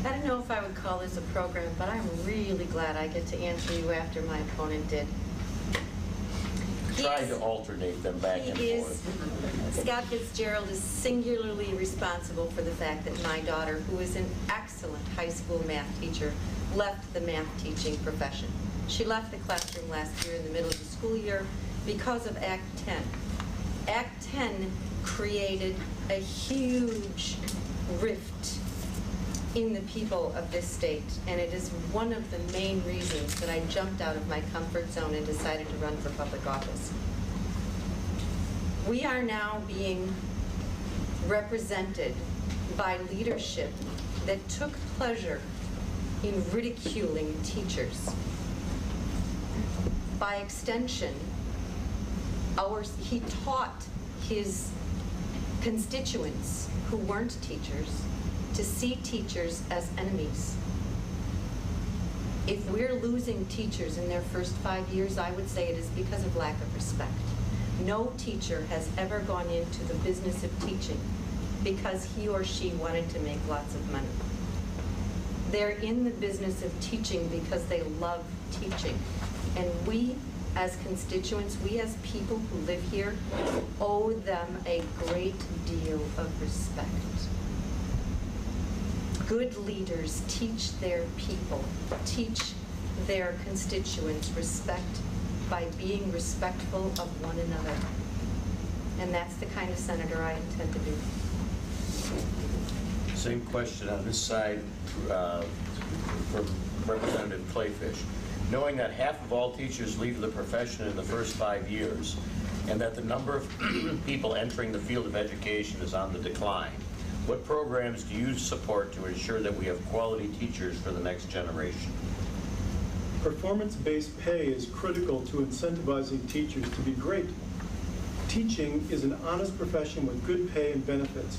I don't know if I would call this a program, but I'm really glad I get to answer you after my opponent did. Trying to alternate them back and forth. Scott Fitzgerald is singularly responsible for the fact that my daughter, who is an excellent high school math teacher, left the math teaching profession. She left the classroom last year in the middle of the school year because of Act 10. Act 10 created a huge rift in the people of this state, and it is one of the main reasons that I jumped out of my comfort zone and decided to run for public office. We are now being represented by leadership that took pleasure in ridiculing teachers. By extension, he taught his constituents who weren't teachers to see teachers as enemies. If we're losing teachers in their first 5 years, I would say it is because of lack of respect. No teacher has ever gone into the business of teaching because he or she wanted to make lots of money. They're in the business of teaching because they love teaching. And we, as constituents, we as people who live here, owe them a great deal of respect. Good leaders teach their people, teach their constituents respect by being respectful of one another. And that's the kind of senator I intend to be. Same question on this side from Representative Clayfish. Knowing that half of all teachers leave the profession in the first 5 years, and that the number of people entering the field of education is on the decline, what programs do you support to ensure that we have quality teachers for the next generation? Performance-based pay is critical to incentivizing teachers to be great. Teaching is an honest profession with good pay and benefits.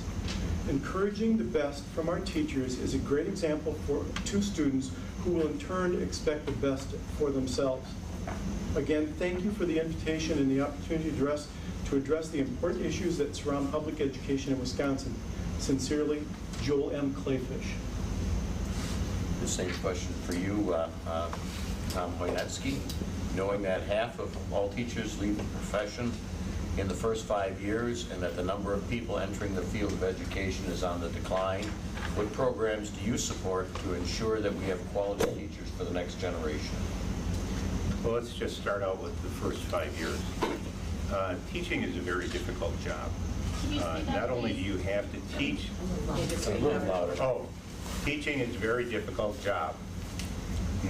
Encouraging the best from our teachers is a great example to students who will in turn expect the best for themselves. Again, thank you for the invitation and the opportunity to address the important issues that surround public education in Wisconsin. Sincerely, Joel M. Clayfish. The same question for you, Tom Hoynetsky. Knowing that half of all teachers leave the profession in the first 5 years and that the number of people entering the field of education is on the decline, what programs do you support to ensure that we have quality teachers for the next generation? Well, let's just start out with the first 5 years. Teaching is a very difficult job. Not only do you have to teach, teaching is a very difficult job.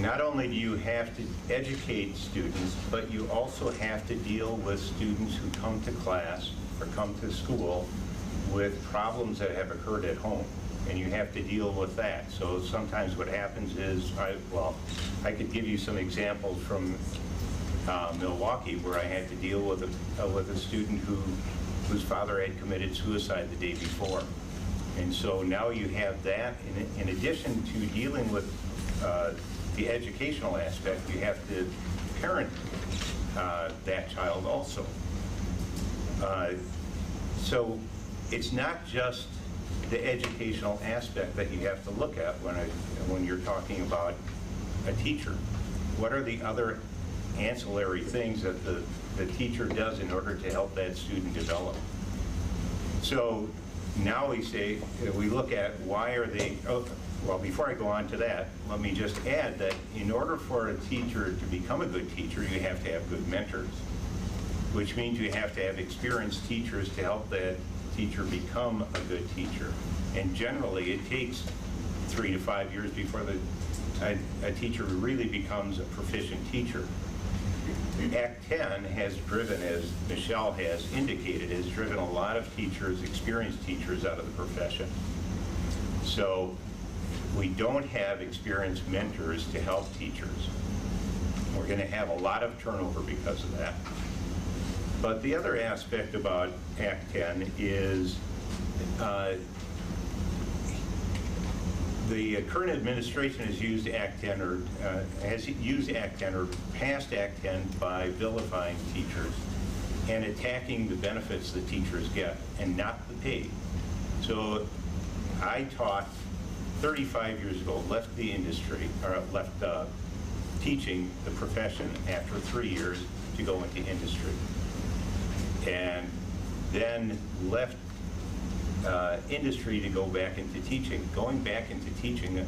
Not only do you have to educate students, but you also have to deal with students who come to class or come to school with problems that have occurred at home, and you have to deal with that. So sometimes what happens is, I could give you some examples from Milwaukee where I had to deal with a student whose father had committed suicide the day before. And so now you have that, in addition to dealing with the educational aspect, you have to parent that child also. So it's not just the educational aspect that you have to look at when you're talking about a teacher. What are the other ancillary things that the teacher does in order to help that student develop? So now we look at why are they, well, before I go on to that, let me just add that in order for a teacher to become a good teacher, you have to have good mentors, which means you have to have experienced teachers to help that teacher become a good teacher. And generally, it takes 3 to 5 years before a teacher really becomes a proficient teacher. Act 10 has driven, as Michelle has indicated, has driven a lot of teachers, experienced teachers, out of the profession. So we don't have experienced mentors to help teachers. We're going to have a lot of turnover because of that. But the other aspect about Act 10 is the current administration has used Act 10 or passed Act 10 by vilifying teachers and attacking the benefits that teachers get and not the pay. So I taught 35 years ago, left the industry, or left teaching the profession after 3 years to go into industry. And then left industry to go back into teaching. Going back into teaching,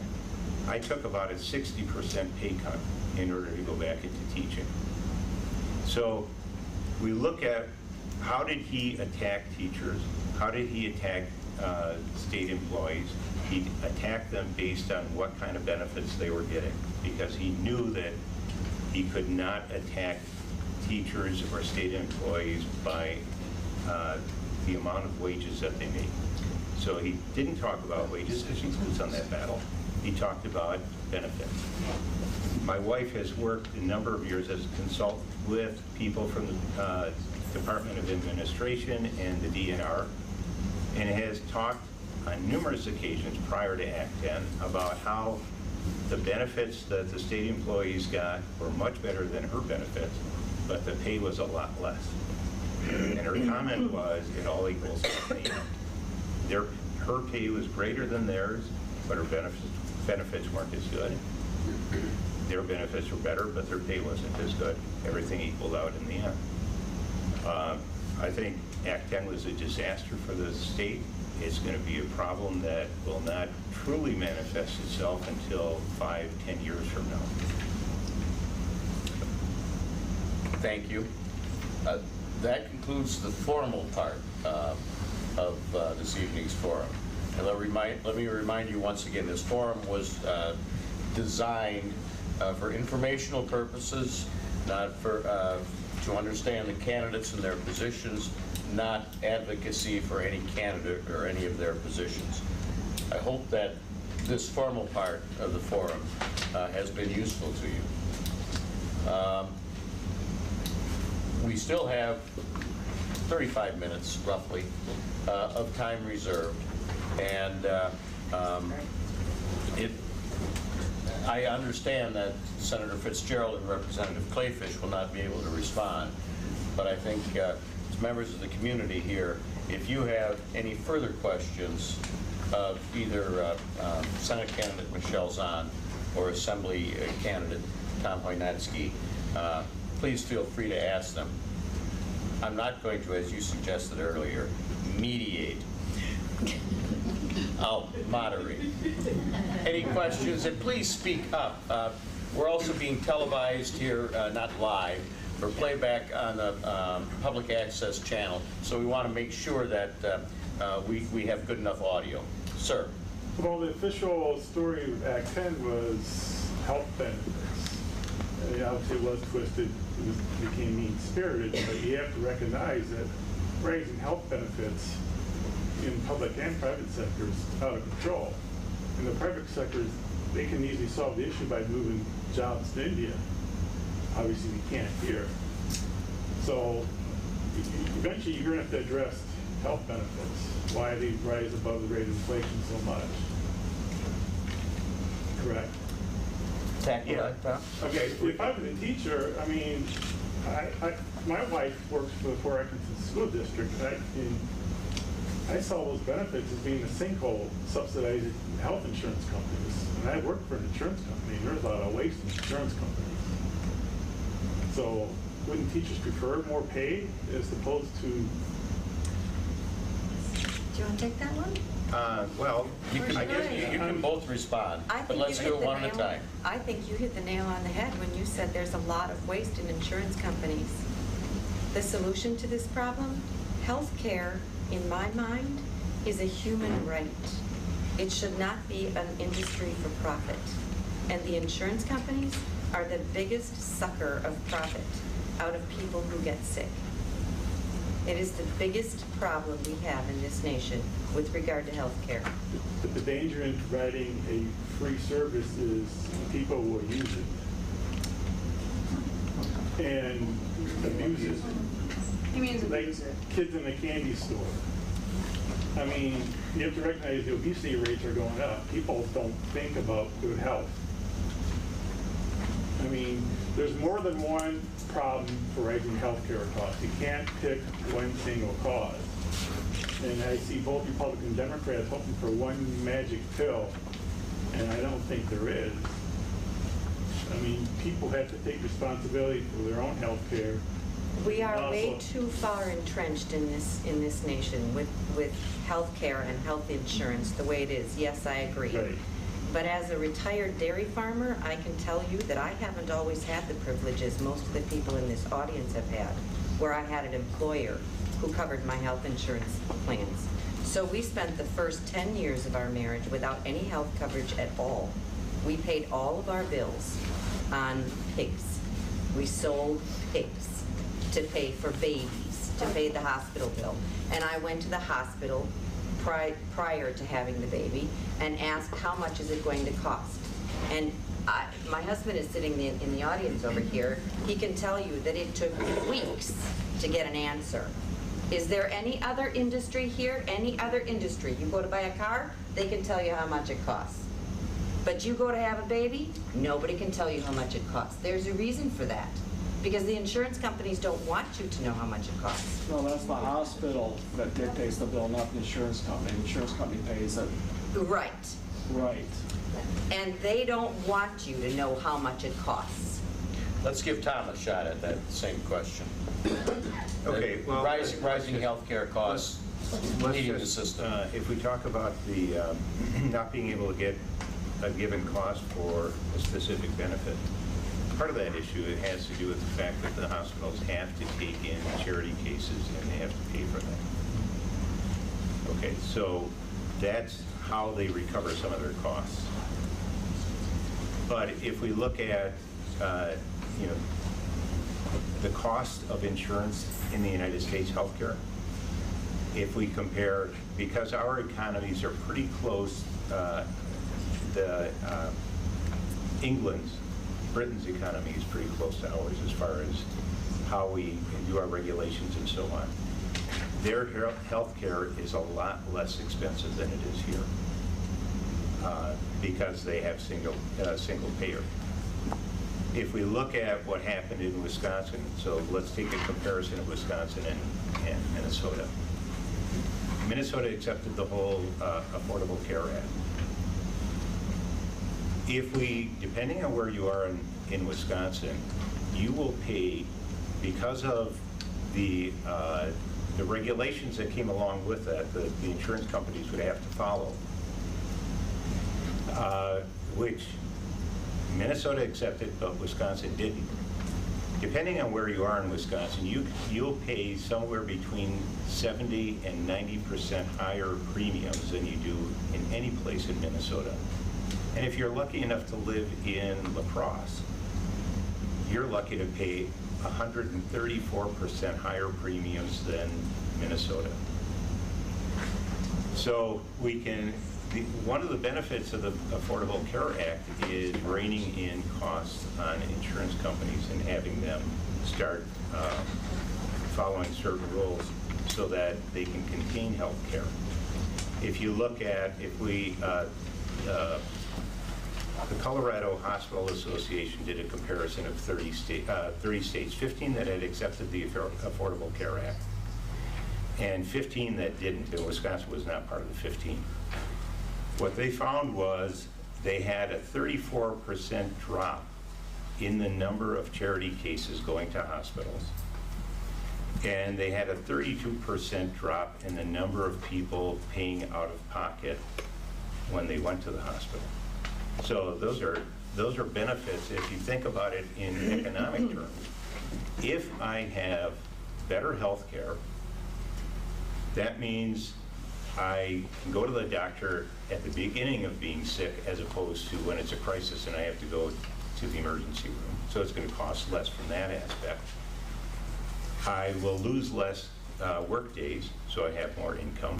I took about a 60% pay cut in order to go back into teaching. So we look at how did he attack teachers? How did he attack state employees? He attacked them based on what kind of benefits they were getting, because he knew that he could not attack teachers or state employees by the amount of wages that they make. So he didn't talk about wages, as he was on that battle. He talked about benefits. My wife has worked a number of years as a consultant with people from the Department of Administration and the DNR, and has talked on numerous occasions prior to Act 10 about how the benefits that the state employees got were much better than her benefits, but the pay was a lot less. And her comment was, it all equals the same. Her pay was greater than theirs, but her benefits weren't as good. Their benefits were better, but their pay wasn't as good. Everything equaled out in the end. I think Act 10 was a disaster for the state. It's going to be a problem that will not truly manifest itself until 5-10 years from now. Thank you. That concludes the formal part of this evening's forum. And let me remind you once again, this forum was designed for informational purposes, not for to understand the candidates and their positions, not advocacy for any candidate or any of their positions. I hope that this formal part of the forum has been useful to you. We still have 35 minutes, roughly, of time reserved, and I understand that Senator Fitzgerald and Representative Clayfish will not be able to respond, but I think as members of the community here, if you have any further questions of either Senate candidate Michelle Zahn or Assembly candidate Tom Chojnacki, please feel free to ask them. I'm not going to, as you suggested earlier, mediate. I'll moderate. Any questions? And please speak up. We're also being televised here, not live, for playback on the public access channel. So we want to make sure that we have good enough audio. Sir. Well, the official story of Act 10 was health benefits. Obviously, it was twisted, it became mean-spirited, but you have to recognize that raising health benefits in public and private sectors is out of control. In the private sectors, they can easily solve the issue by moving jobs to India. Obviously, we can't here. So eventually, you're going to have to address health benefits. Why they rise above the rate of inflation so much? Correct. Yeah. Okay, if I was a teacher, I mean, my wife works for the Fort Atkinson School District, and I saw those benefits as being a sinkhole subsidizing health insurance companies. And I worked for an insurance company, and there's a lot of waste in insurance companies. So wouldn't teachers prefer more pay as opposed to... Do you want to take that one? Well, I guess you can both respond, but let's do it one at a time. I think you hit the nail on the head when you said there's a lot of waste in insurance companies. The solution to this problem, health care, in my mind, is a human right. It should not be an industry for profit. And the insurance companies are the biggest sucker of profit out of people who get sick. It is the biggest problem we have in this nation with regard to health care. But the danger in providing a free service is people will use it and abuse it. He means Like abuse it. kids in the candy store. I mean, you have to recognize the obesity rates are going up. People don't think about good health. I mean, there's more than one problem for rising healthcare costs. You can't pick one single cause. And I see both Republicans and Democrats hoping for one magic pill, and I don't think there is. I mean, people have to take responsibility for their own health care. We are way too far entrenched in this nation with health care and health insurance the way it is. Yes, I agree. Right. But as a retired dairy farmer, I can tell you that I haven't always had the privileges most of the people in this audience have had, where I had an employer who covered my health insurance plans. So we spent the first 10 years of our marriage without any health coverage at all. We paid all of our bills on pigs. We sold pigs to pay for babies to pay the hospital bill. And I went to the hospital prior to having the baby and asked, how much is it going to cost? And my husband is sitting in the audience over here. He can tell you that it took weeks to get an answer. Is there any other industry here? Any other industry? You go to buy a car, they can tell you how much it costs. But you go to have a baby, nobody can tell you how much it costs. There's a reason for that. Because the insurance companies don't want you to know how much it costs. No, that's the hospital that dictates the bill, not the insurance company. The insurance company pays it. Right. Right. And they don't want you to know how much it costs. Let's give Tom a shot at that same question. Okay, well, Rising healthcare costs, let's leading the just, system. if we talk about the not being able to get a given cost for a specific benefit, part of that issue, it has to do with the fact that the hospitals have to take in charity cases and they have to pay for that. Okay, so that's how they recover some of their costs. But if we look at, the cost of insurance in the United States healthcare, if we compare, because our economies are pretty close, Britain's economy is pretty close to ours as far as how we do our regulations and so on. Their healthcare is a lot less expensive than it is here because they have single payer. If we look at what happened in Wisconsin, so let's take a comparison of Wisconsin and Minnesota. Minnesota accepted the whole Affordable Care Act. If we, depending on where you are in Wisconsin, you will pay, because of the regulations that came along with that, the insurance companies would have to follow, which Minnesota accepted, but Wisconsin didn't. Depending on where you are in Wisconsin, you'll pay somewhere between 70 and 90% higher premiums than you do in any place in Minnesota. And if you're lucky enough to live in La Crosse, you're lucky to pay 134% higher premiums than Minnesota. So we can, one of the benefits of the Affordable Care Act is reining in costs on insurance companies and having them start following certain rules so that they can contain health care. If you look at, the Colorado Hospital Association did a comparison of 30 states, 15 that had accepted the Affordable Care Act, and 15 that didn't, and Wisconsin was not part of the 15. What they found was they had a 34% drop in the number of charity cases going to hospitals, and they had a 32% drop in the number of people paying out of pocket when they went to the hospital. So those are benefits if you think about it in economic terms. If I have better health care, that means I can go to the doctor at the beginning of being sick as opposed to when it's a crisis and I have to go to the emergency room. So it's going to cost less from that aspect. I will lose less work days, so I have more income.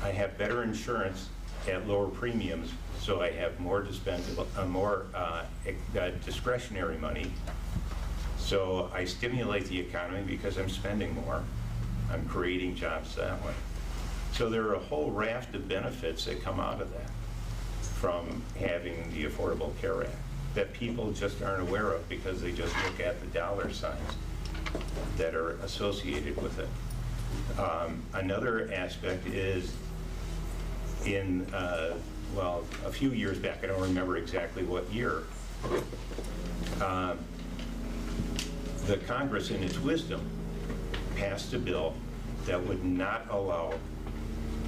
I have better insurance at lower premiums, so I have more discretionary money. So I stimulate the economy because I'm spending more. I'm creating jobs that way. So there are a whole raft of benefits that come out of that from having the Affordable Care Act that people just aren't aware of because they just look at the dollar signs that are associated with it. Another aspect is in, well, a few years back, I don't remember exactly what year, the Congress, in its wisdom, passed a bill that would not allow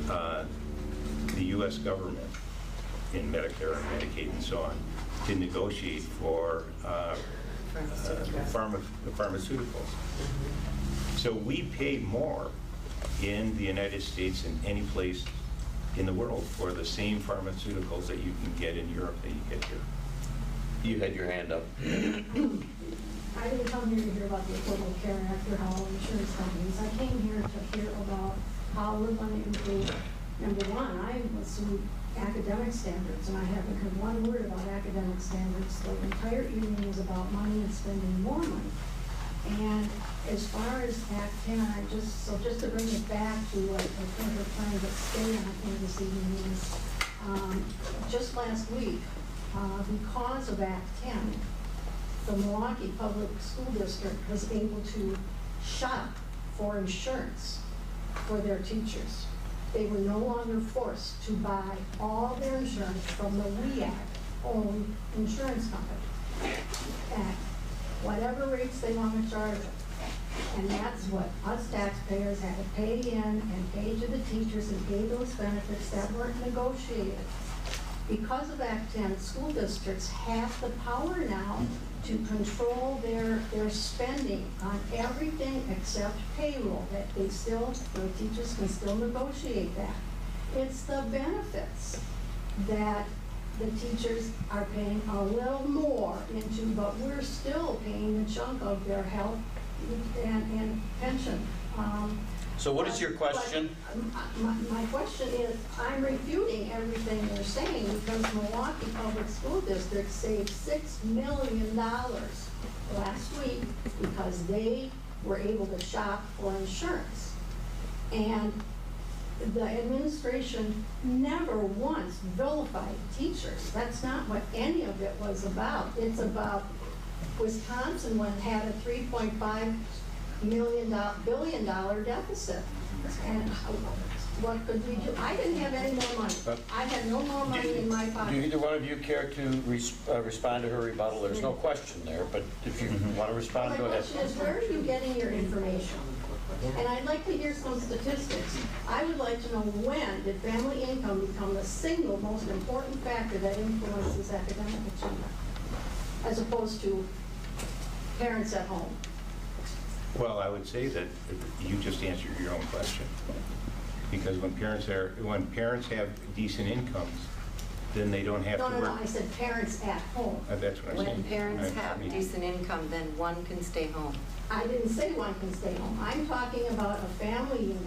the U.S. government in Medicare and Medicaid and so on to negotiate for pharmaceuticals. So we pay more in the United States than any place in the world for the same pharmaceuticals that you can get in Europe that you get here. You had your hand up. I didn't come here to hear about the Affordable Care Act or how insurance companies. I came here to hear about how we're going to improve. Number one, I assume academic standards, and I haven't heard one word about academic standards. The entire evening was about money and spending more money. And as far as Act 10, just to bring it back to what I think we're trying to stay on this evening is, just last week, because of Act 10, the Milwaukee Public School District was able to shop for insurance for their teachers. They were no longer forced to buy all their insurance from the WEAC-owned insurance company at whatever rates they want to charge them. And that's what us taxpayers had to pay in and pay to the teachers and pay those benefits that weren't negotiated. Because of Act 10, school districts have the power now to control their spending on everything except payroll, that the teachers can still negotiate that. It's the benefits that the teachers are paying a little more into, but we're still paying a chunk of their health and pension. So what is your question? My question is, I'm refuting everything they're saying because Milwaukee Public School District saved $6 million last week because they were able to shop for insurance. And the administration never once vilified teachers. That's not what any of it was about. It's about Wisconsin had a $3.5 billion deficit. And what could we do? I didn't have any more money. I had no more money in my pocket. Do either one of you care to respond to her rebuttal? There's no question there, but if you want to respond, go ahead. My question is, where are you getting your information? And I'd like to hear some statistics. I would like to know, when did family income become the single most important factor that influences academic achievement, as opposed to parents at home? Well, I would say that you just answered your own question. Because when parents have decent incomes, then they don't have to work. No, I said parents at home. That's what I'm saying. When parents have decent income, then one can stay home. I didn't say one can stay home. I'm talking about a family unit,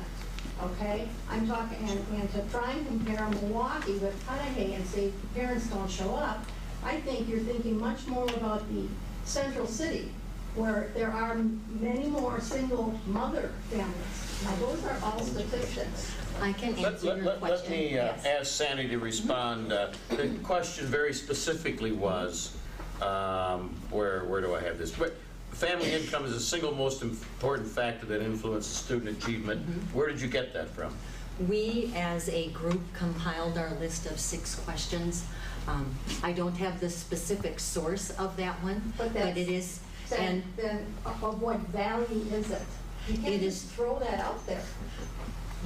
okay? I'm talking, and to try and compare Milwaukee with Cudahy and say parents don't show up, I think you're thinking much more about the central city, where there are many more single mother families. Now, those are all statistics. I can answer your question. Let me Yes. ask Sandy to respond. The question very specifically was, where do I have this? But family income is the single most important factor that influences student achievement. Where did you get that from? We, as a group, compiled our list of 6 questions. I don't have the specific source of that one, but it is. Then of what value is it? You can't just throw that out there.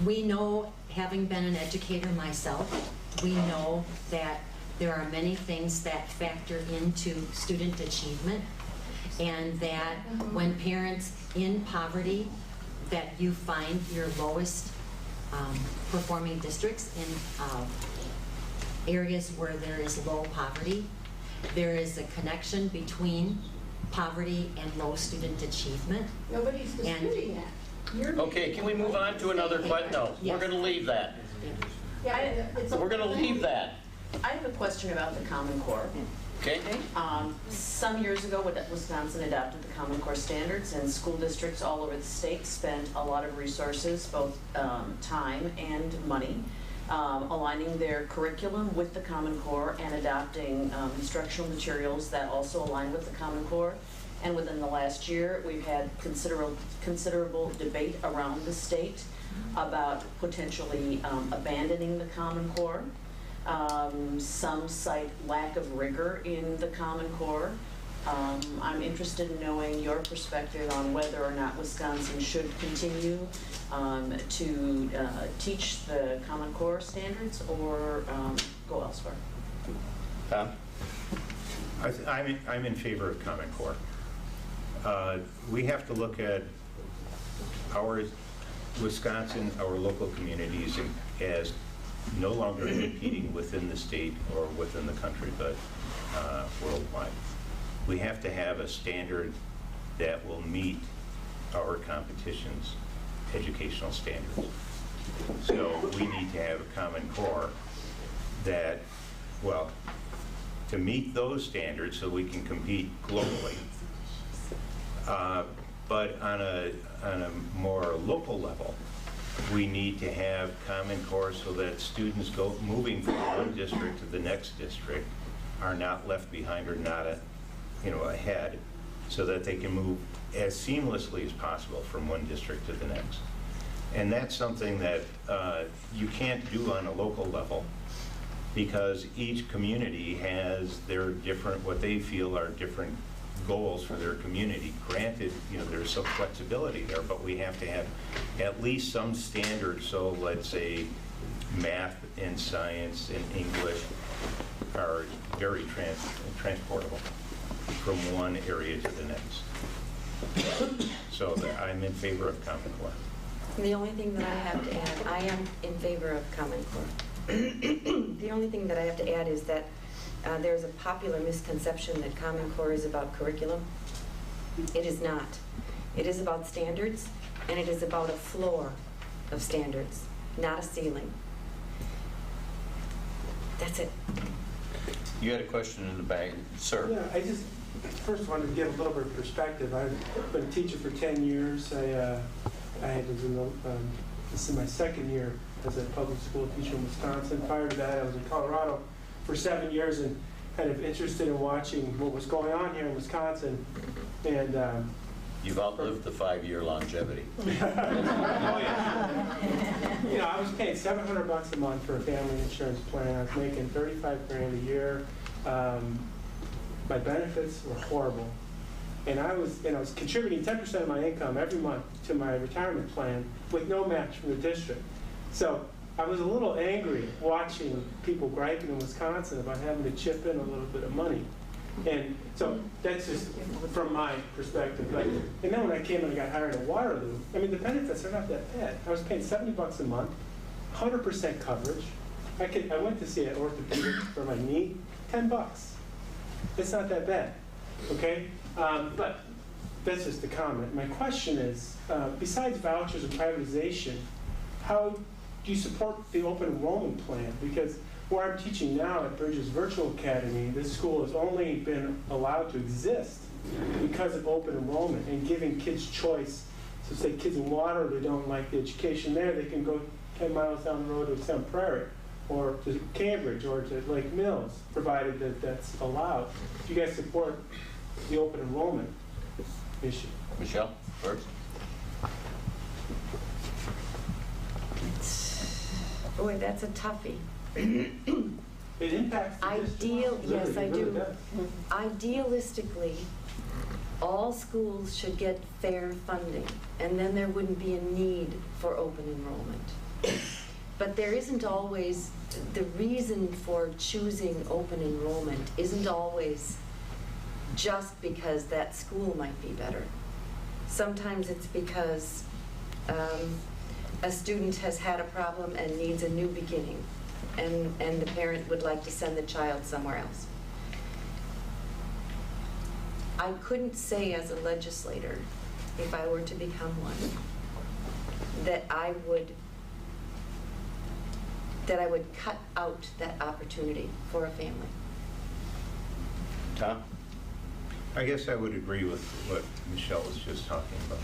We know, having been an educator myself, we know that there are many things that factor into student achievement, and that when parents in poverty, that you find your lowest performing districts in areas where there is low poverty. There is a connection between poverty and low student achievement. Nobody's disputing that. Okay, can we move on to another question? No, we're going to leave that. Yeah, it's We're going to leave that. I have a question about the Common Core. Okay? Some years ago, Wisconsin adopted the Common Core standards, and school districts all over the state spent a lot of resources, both time and money, aligning their curriculum with the Common Core and adopting instructional materials that also align with the Common Core. And within the last year, we've had considerable debate around the state about potentially abandoning the Common Core. Some cite lack of rigor in the Common Core. I'm interested in knowing your perspective on whether or not Wisconsin should continue to teach the Common Core standards or go elsewhere. Tom? I'm in favor of Common Core. We have to look at our Wisconsin, our local communities as no longer competing within the state or within the country, but worldwide. We have to have a standard that will meet our competition's educational standards. So we need to have a Common Core that, well, to meet those standards so we can compete globally. But on a more local level, we need to have Common Core so that students moving from one district to the next district are not left behind or not ahead, so that they can move as seamlessly as possible from one district to the next. And that's something that you can't do on a local level, because each community has their different, what they feel are different goals for their community. Granted, there's some flexibility there, but we have to have at least some standards. So let's say math and science and English are very transportable from one area to the next. So I'm in favor of Common Core. The only thing that I have to add, I am in favor of Common Core. The only thing that I have to add is that there's a popular misconception that Common Core is about curriculum. It is not. It is about standards, and it is about a floor of standards, not a ceiling. That's it. You had a question in the back, sir. Yeah, I just first wanted to give a little bit of perspective. I've been a teacher for 10 years. I was in this is my second year as a public school teacher in Wisconsin. Prior to that, I was in Colorado for 7 years and kind of interested in watching what was going on here in Wisconsin. And You've outlived the 5-year longevity. oh yeah. I was paying $700 a month for a family insurance plan. I was making $35 grand a year. My benefits were horrible. And I was contributing 10% of my income every month to my retirement plan with no match from the district. So I was a little angry watching people griping in Wisconsin about having to chip in a little bit of money. And so that's just from my perspective. And then when I came and I got hired at Waterloo, I mean, the benefits are not that bad. I was paying $70 a month, 100% coverage. I went to see an orthopedic for my knee, $10. It's not that bad, okay? But that's just a comment. My question is, besides vouchers and privatization, how do you support the open enrollment plan? Because where I'm teaching now at Bridges Virtual Academy, this school has only been allowed to exist because of open enrollment and giving kids choice. So say kids in Waterloo, they don't like the education there, they can go 10 miles down the road to Sun Prairie or to Cambridge or to Lake Mills, provided that that's allowed. Do you guys support the open enrollment issue? Michelle, first. Boy, that's a toughie. It impacts the district. Yes, I It really do. does. Idealistically, all schools should get fair funding, and then there wouldn't be a need for open enrollment. But there isn't always, the reason for choosing open enrollment isn't always just because that school might be better. Sometimes it's because a student has had a problem and needs a new beginning, and the parent would like to send the child somewhere else. I couldn't say as a legislator, if I were to become one, that I would cut out that opportunity for a family. Tom? I guess I would agree with what Michelle was just talking about.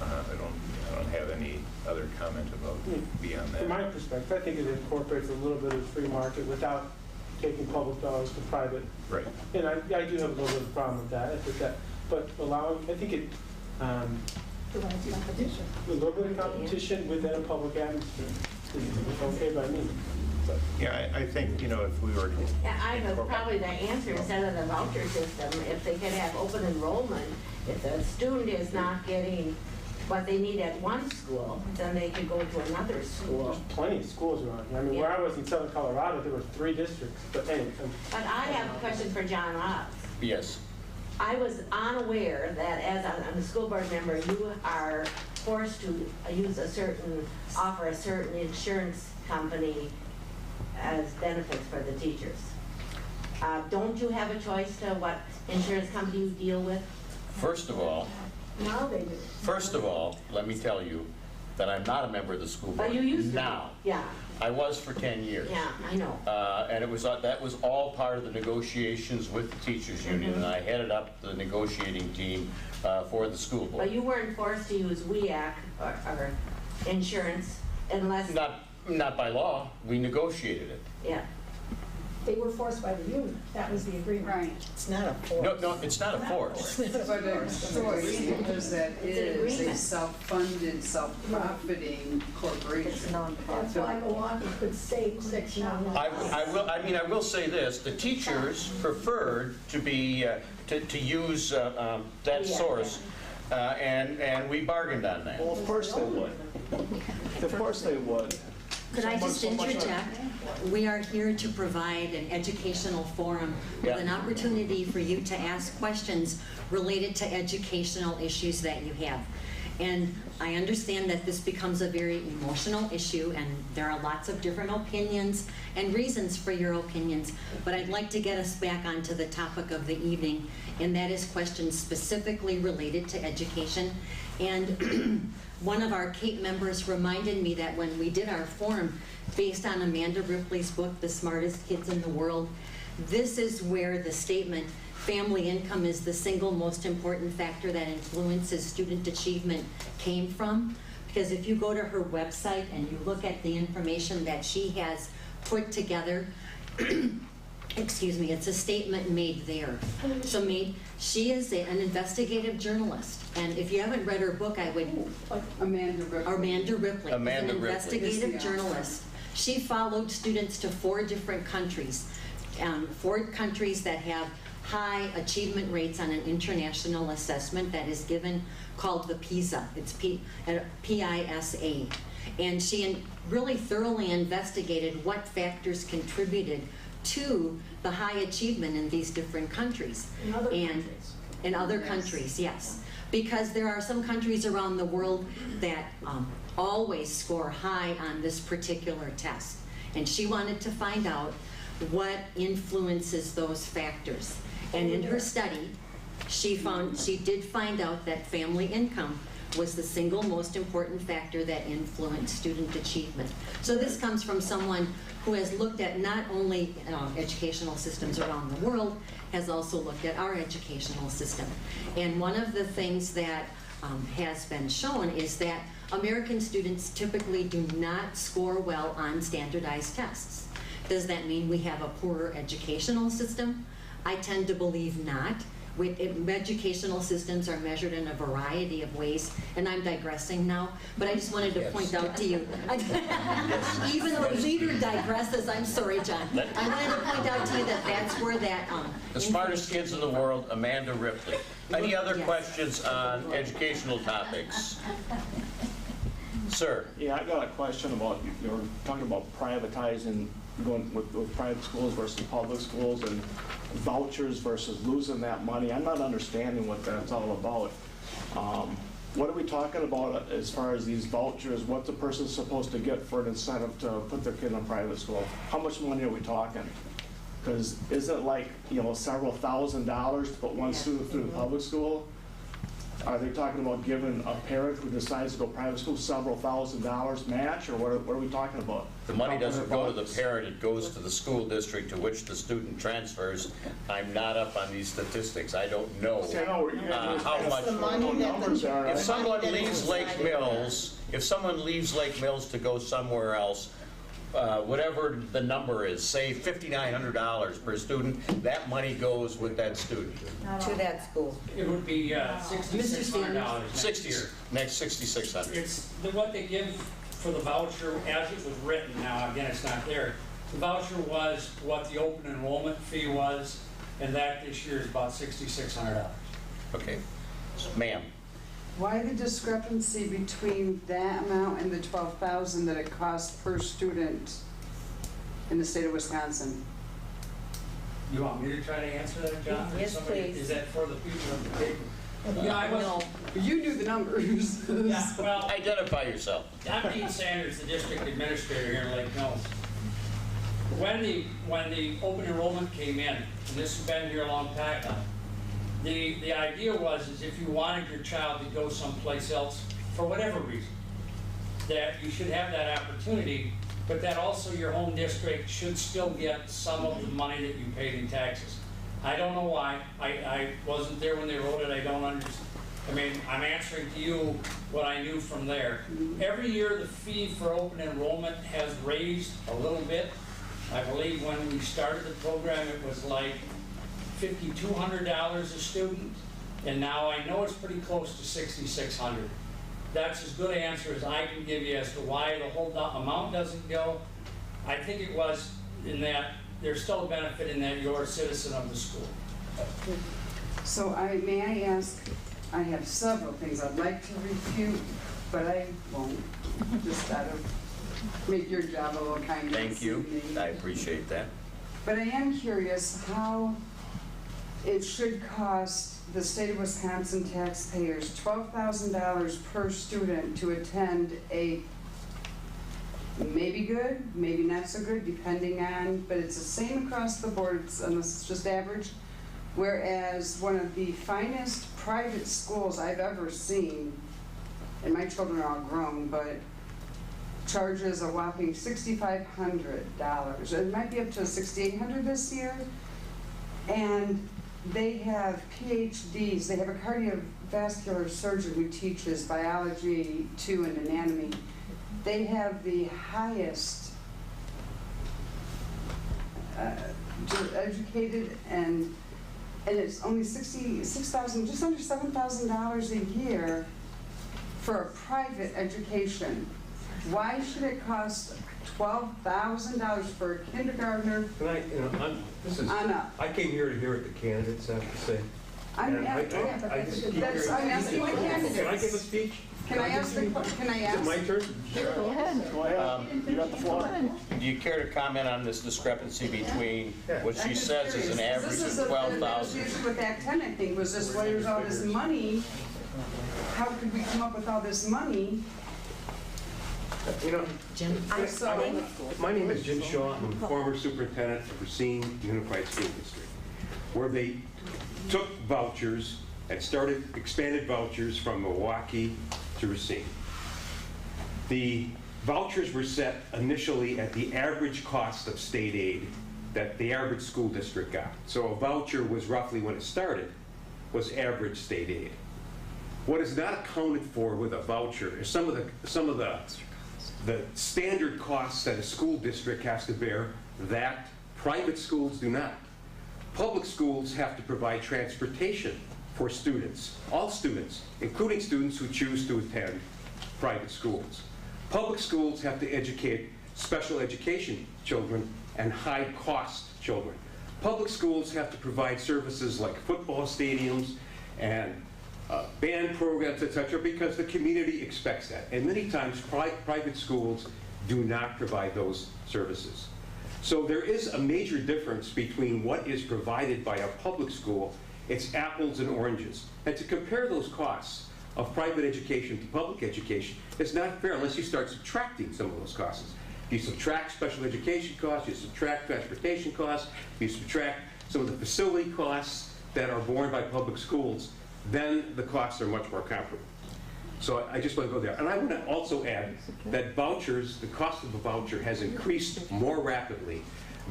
I don't have any other comment about beyond that. From my perspective, I think it incorporates a little bit of free market without taking public dollars to private. Right. And I do have a little bit of a problem with that. But allowing, I think it, Provides competition. a little bit of competition within a public atmosphere is okay by me. But Yeah, I think, if we were to... Yeah, I know probably the answer, instead of the voucher system, if they could have open enrollment, if the student is not getting what they need at one school, then they could go to another school. there's plenty of schools around here. I mean, where I was in Southern Colorado, there were 3 districts. But anyway, But I have a question for John Ross. Yes. I was unaware that as I'm a school board member, you are forced to offer a certain insurance company as benefits for the teachers. Don't you have a choice to what insurance company you deal with? First of all, Now they do. let me tell you that I'm not a member of the school board But you used to be. now. Yeah, I was for 10 years. yeah, I know. And it was, that was all part of the negotiations with the teachers union, and I headed up the negotiating team for the school board. But you weren't forced to use WEAC or insurance unless, Not by law, we negotiated it. yeah. They were forced by the union. That was the agreement. Right. It's not a force. No, it's not a force. But a choice, because that It's an is a agreement. self-funded, self-profiting corporation. That's why Milwaukee could save 6 million. I will say this, the teachers preferred to be, to use that source, and we bargained on that. Well, of course they would. Of course they would. Could I just So much- interject? We are here to provide an educational forum with an opportunity for you to ask questions related to educational issues that you have. And I understand that this becomes a very emotional issue, and there are lots of different opinions and reasons for your opinions, but I'd like to get us back onto the topic of the evening, and that is questions specifically related to education. And one of our CAPE members reminded me that when we did our forum based on Amanda Ripley's book, The Smartest Kids in the World, this is where the statement, family income is the single most important factor that influences student achievement, came from. Because if you go to her website and you look at the information that she has put together, excuse me, it's a statement made there. So she is an investigative journalist, and if you haven't read her book, I would. Amanda Ripley. Amanda Ripley. Amanda is an Ripley. investigative journalist. She followed students to 4 different countries, 4 countries that have high achievement rates on an international assessment that is given, called the PISA. It's P-I-S-A. And she really thoroughly investigated what factors contributed to the high achievement in these different countries. In other And countries. in other countries, yes. Because there are some countries around the world that always score high on this particular test. And she wanted to find out what influences those factors. And in her study, she did find out that family income was the single most important factor that influenced student achievement. So this comes from someone who has looked at not only educational systems around the world, has also looked at our educational system. And one of the things that has been shown is that American students typically do not score well on standardized tests. Does that mean we have a poorer educational system? I tend to believe not. Educational systems are measured in a variety of ways, and I'm digressing now, but I just wanted to point out to you, even the leader digresses, I'm sorry, John. I wanted to point out to you that that's where that... The smartest kids in the world, Amanda Ripley. Any other Yes. questions on educational topics? Sir? Yeah, I got a question about, you were talking about privatizing, going with private schools versus public schools, and vouchers versus losing that money. I'm not understanding what that's all about. What are we talking about as far as these vouchers? What's a person supposed to get for an incentive to put their kid in a private school? How much money are we talking? Because isn't it like, several $1,000s to put one student through the public school? Are they talking about giving a parent who decides to go private school several $1,000s match, or what are we talking about? The money doesn't go to the parent, it goes to the school district to which the student transfers. I'm not up on these statistics, I don't know how much. The money that the- If someone that leaves is Lake decided Mills to go somewhere else, whatever the number is, say $5,900 per student, that money goes with that student. To that school. It would be $6,600 next year. Next $6,600. It's what they give for the voucher as it was written. Now, again, it's not there. The voucher was what the open enrollment fee was, and that this year is about $6,600. Okay. Ma'am. Why the discrepancy between that amount and the $12,000 that it costs per student in the state of Wisconsin? You want me to try to answer that, John? Yes, please. Is that for the people in the paper? Yeah, I was. You knew the numbers. Yeah, well, Identify yourself. I'm Dean Sanders, the district administrator here in Lake Mills. When the open enrollment came in, and this has been here a long time now, The idea was is if you wanted your child to go someplace else for whatever reason, that you should have that opportunity, but that also your home district should still get some of the money that you paid in taxes. I don't know why. I wasn't there when they wrote it. I don't understand. I mean, I'm answering to you what I knew from there. Every year the fee for open enrollment has raised a little bit. I believe when we started the program it was like $5,200 a student, and now I know it's pretty close to $6,600. That's as good an answer as I can give you as to why the whole amount doesn't go. I think it was in that there's still a benefit in that you're a citizen of the school. So may I ask, I have several things I'd like to refute, but I won't, just out of make your job a little kinder. Thank you. I appreciate that. But I am curious how it should cost the state of Wisconsin taxpayers $12,000 per student to attend a maybe good, maybe not so good, depending on, but it's the same across the board unless it's just average. Whereas one of the finest private schools I've ever seen, and my children are all grown, but charges a whopping $6,500. It might be up to $6,800 this year. And they have PhDs. They have a cardiovascular surgeon who teaches biology too and anatomy. They have the highest educated, and it's only $66,000, just under $7,000 a year for a private education. Why should it cost $12,000 for a kindergartner? Can I, I came here to hear what the candidates have to say. I'm asking the candidates. Can I give a speech? Can I ask? Is it my turn? Sure. Go ahead. You got the floor. Do you care to comment on this discrepancy between what she says is an average of $12,000? This is with Act 10, I think, was this, where's all this money? How could we come up with all this money? You know, Jim, my name is Jim Shaw. I'm former superintendent of Racine Unified School District, where they took vouchers and expanded vouchers from Milwaukee to Racine. The vouchers were set initially at the average cost of state aid that the average school district got. So a voucher was roughly, when it started, was average state aid. What is not accounted for with a voucher is some of the standard costs that a school district has to bear that private schools do not. Public schools have to provide transportation for students, all students, including students who choose to attend private schools. Public schools have to educate special education children and high-cost children. Public schools have to provide services like football stadiums and band programs, etc., because the community expects that. And many times, private schools do not provide those services. So there is a major difference between what is provided by a public school. It's apples and oranges. And to compare those costs of private education to public education is not fair unless you start subtracting some of those costs. If you subtract special education costs, you subtract transportation costs, you subtract some of the facility costs that are borne by public schools, then the costs are much more comparable. So I just want to go there. And I want to also add that vouchers, the cost of a voucher has increased more rapidly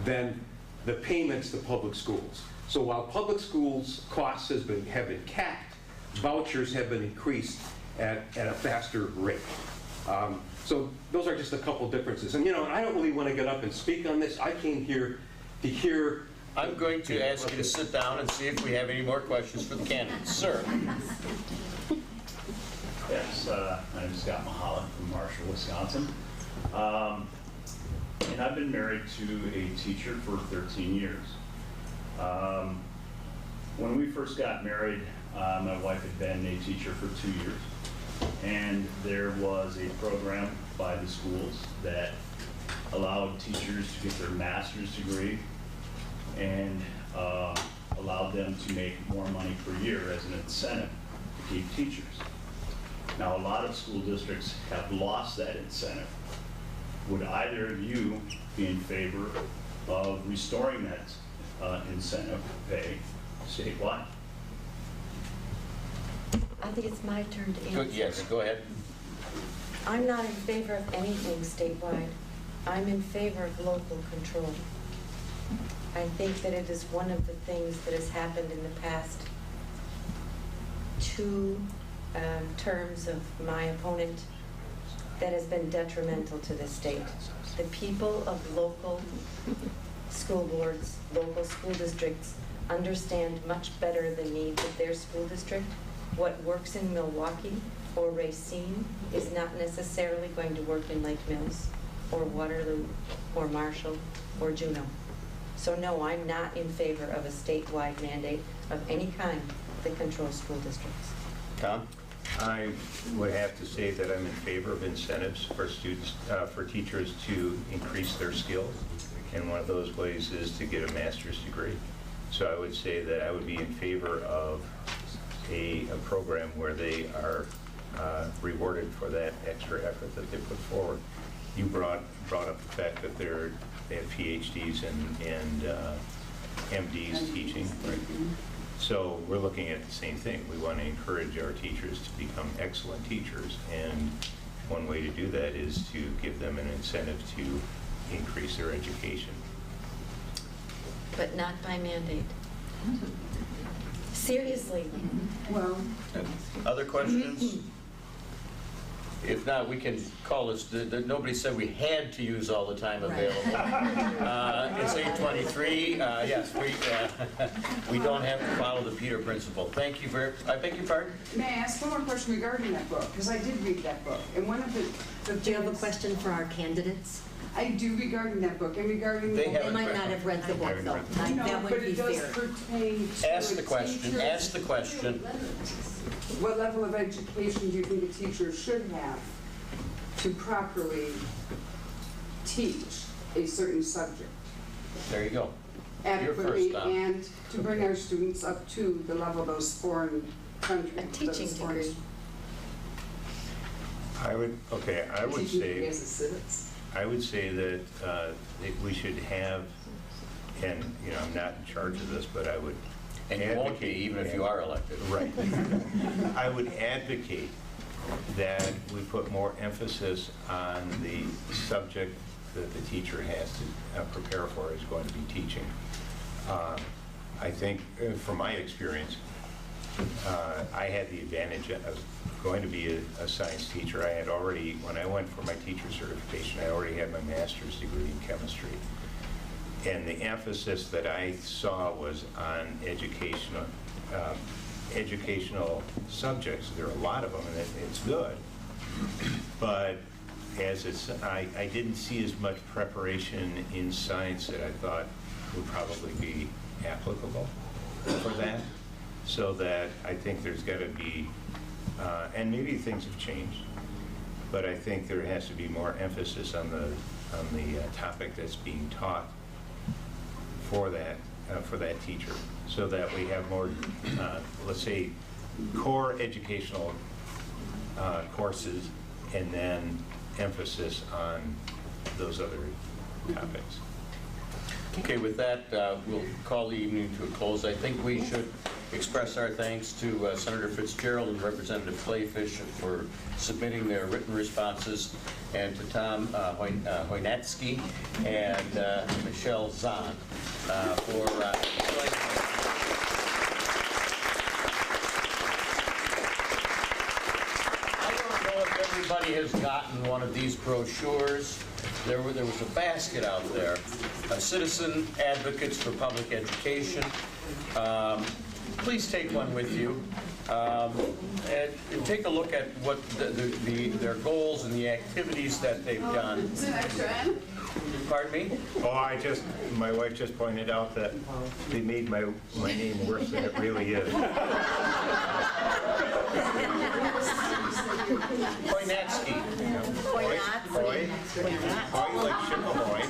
than the payments to public schools. So while public schools' costs have been capped, vouchers have been increased at a faster rate. So those are just a couple differences. And I don't really want to get up and speak on this. I came here to hear. I'm going to ask you to sit down and see if we have any more questions for the candidates. Sir. Yes, my name is Scott Mahala from Marshall, Wisconsin. And I've been married to a teacher for 13 years. When we first got married, my wife had been a teacher for 2 years. And there was a program by the schools that allowed teachers to get their master's degree and allowed them to make more money per year as an incentive to keep teachers. Now, a lot of school districts have lost that incentive. Would either of you be in favor of restoring that incentive pay statewide? think it's my turn to answer. Yes, go ahead. I'm not in favor of anything statewide. I'm in favor of local control. I think that it is one of the things that has happened in the past two terms of my opponent that has been detrimental to the state. The people of local school boards, local school districts understand much better the needs of their school district. What works in Milwaukee or Racine is not necessarily going to work in Lake Mills or Waterloo or Marshall or Juneau. So no, I'm not in favor of a statewide mandate of any kind that controls school districts. Tom? I would have to say that I'm in favor of incentives for students, for teachers to increase their skills. And one of those ways is to get a master's degree. So I would say that I would be in favor of a program where they are rewarded for that extra effort that they put forward. You brought up the fact that they have PhDs and MDs teaching, right? So we're looking at the same thing. We want to encourage our teachers to become excellent teachers, and one way to do that is to give them an incentive to increase their education. But not by mandate. Seriously. Well, Other questions? If not, we can call this, nobody said we had to use all the time available. It's 8:23, yes, we don't have to follow the Peter principle. Thank you very, I beg your pardon? may I ask one more question regarding that book? Because I did read that book, and one of the Do you have a things- question for our candidates? I do regarding that book and regarding They They haven't might read not it. have read the book, though. No, That but would be it does fair. pertain to Ask the question, teachers. ask the question. What level of education do you think a teacher should have to properly teach a certain subject There you go. adequately first, Tom. and to bring our students up to the level of those foreign countries? A teaching degree. I would say, As a citizen. I would say that we should have, and I'm not in charge of this, but I would And you won't be, advocate- even if you are elected. Right. I would advocate that we put more emphasis on the subject that the teacher has to prepare for, is going to be teaching. I think, from my experience, I had the advantage of going to be a science teacher. I had already, when I went for my teacher certification, I already had my master's degree in chemistry. And the emphasis that I saw was on educational subjects. There are a lot of them, and it's good. But I didn't see as much preparation in science that I thought would probably be applicable for that. So that I think there's got to be, and maybe things have changed, but I think there has to be more emphasis on the topic that's being taught for that teacher, so that we have more, let's say, core educational courses, and then emphasis on those other topics. Okay, with that, we'll call the evening to a close. I think we should express our thanks to Senator Fitzgerald and Representative Clayfish for submitting their written responses, and to Tom Hoynatsky and Michelle Zahn for joining us. I don't know if everybody has gotten one of these brochures. There was a basket out there, Citizen Advocates for Public Education. Please take one with you, and take a look at what their goals and the activities that they've done. Pardon me? Oh, my wife just pointed out that they made my name worse than it really is. Hoynatsky. Hoy like Chippehoy.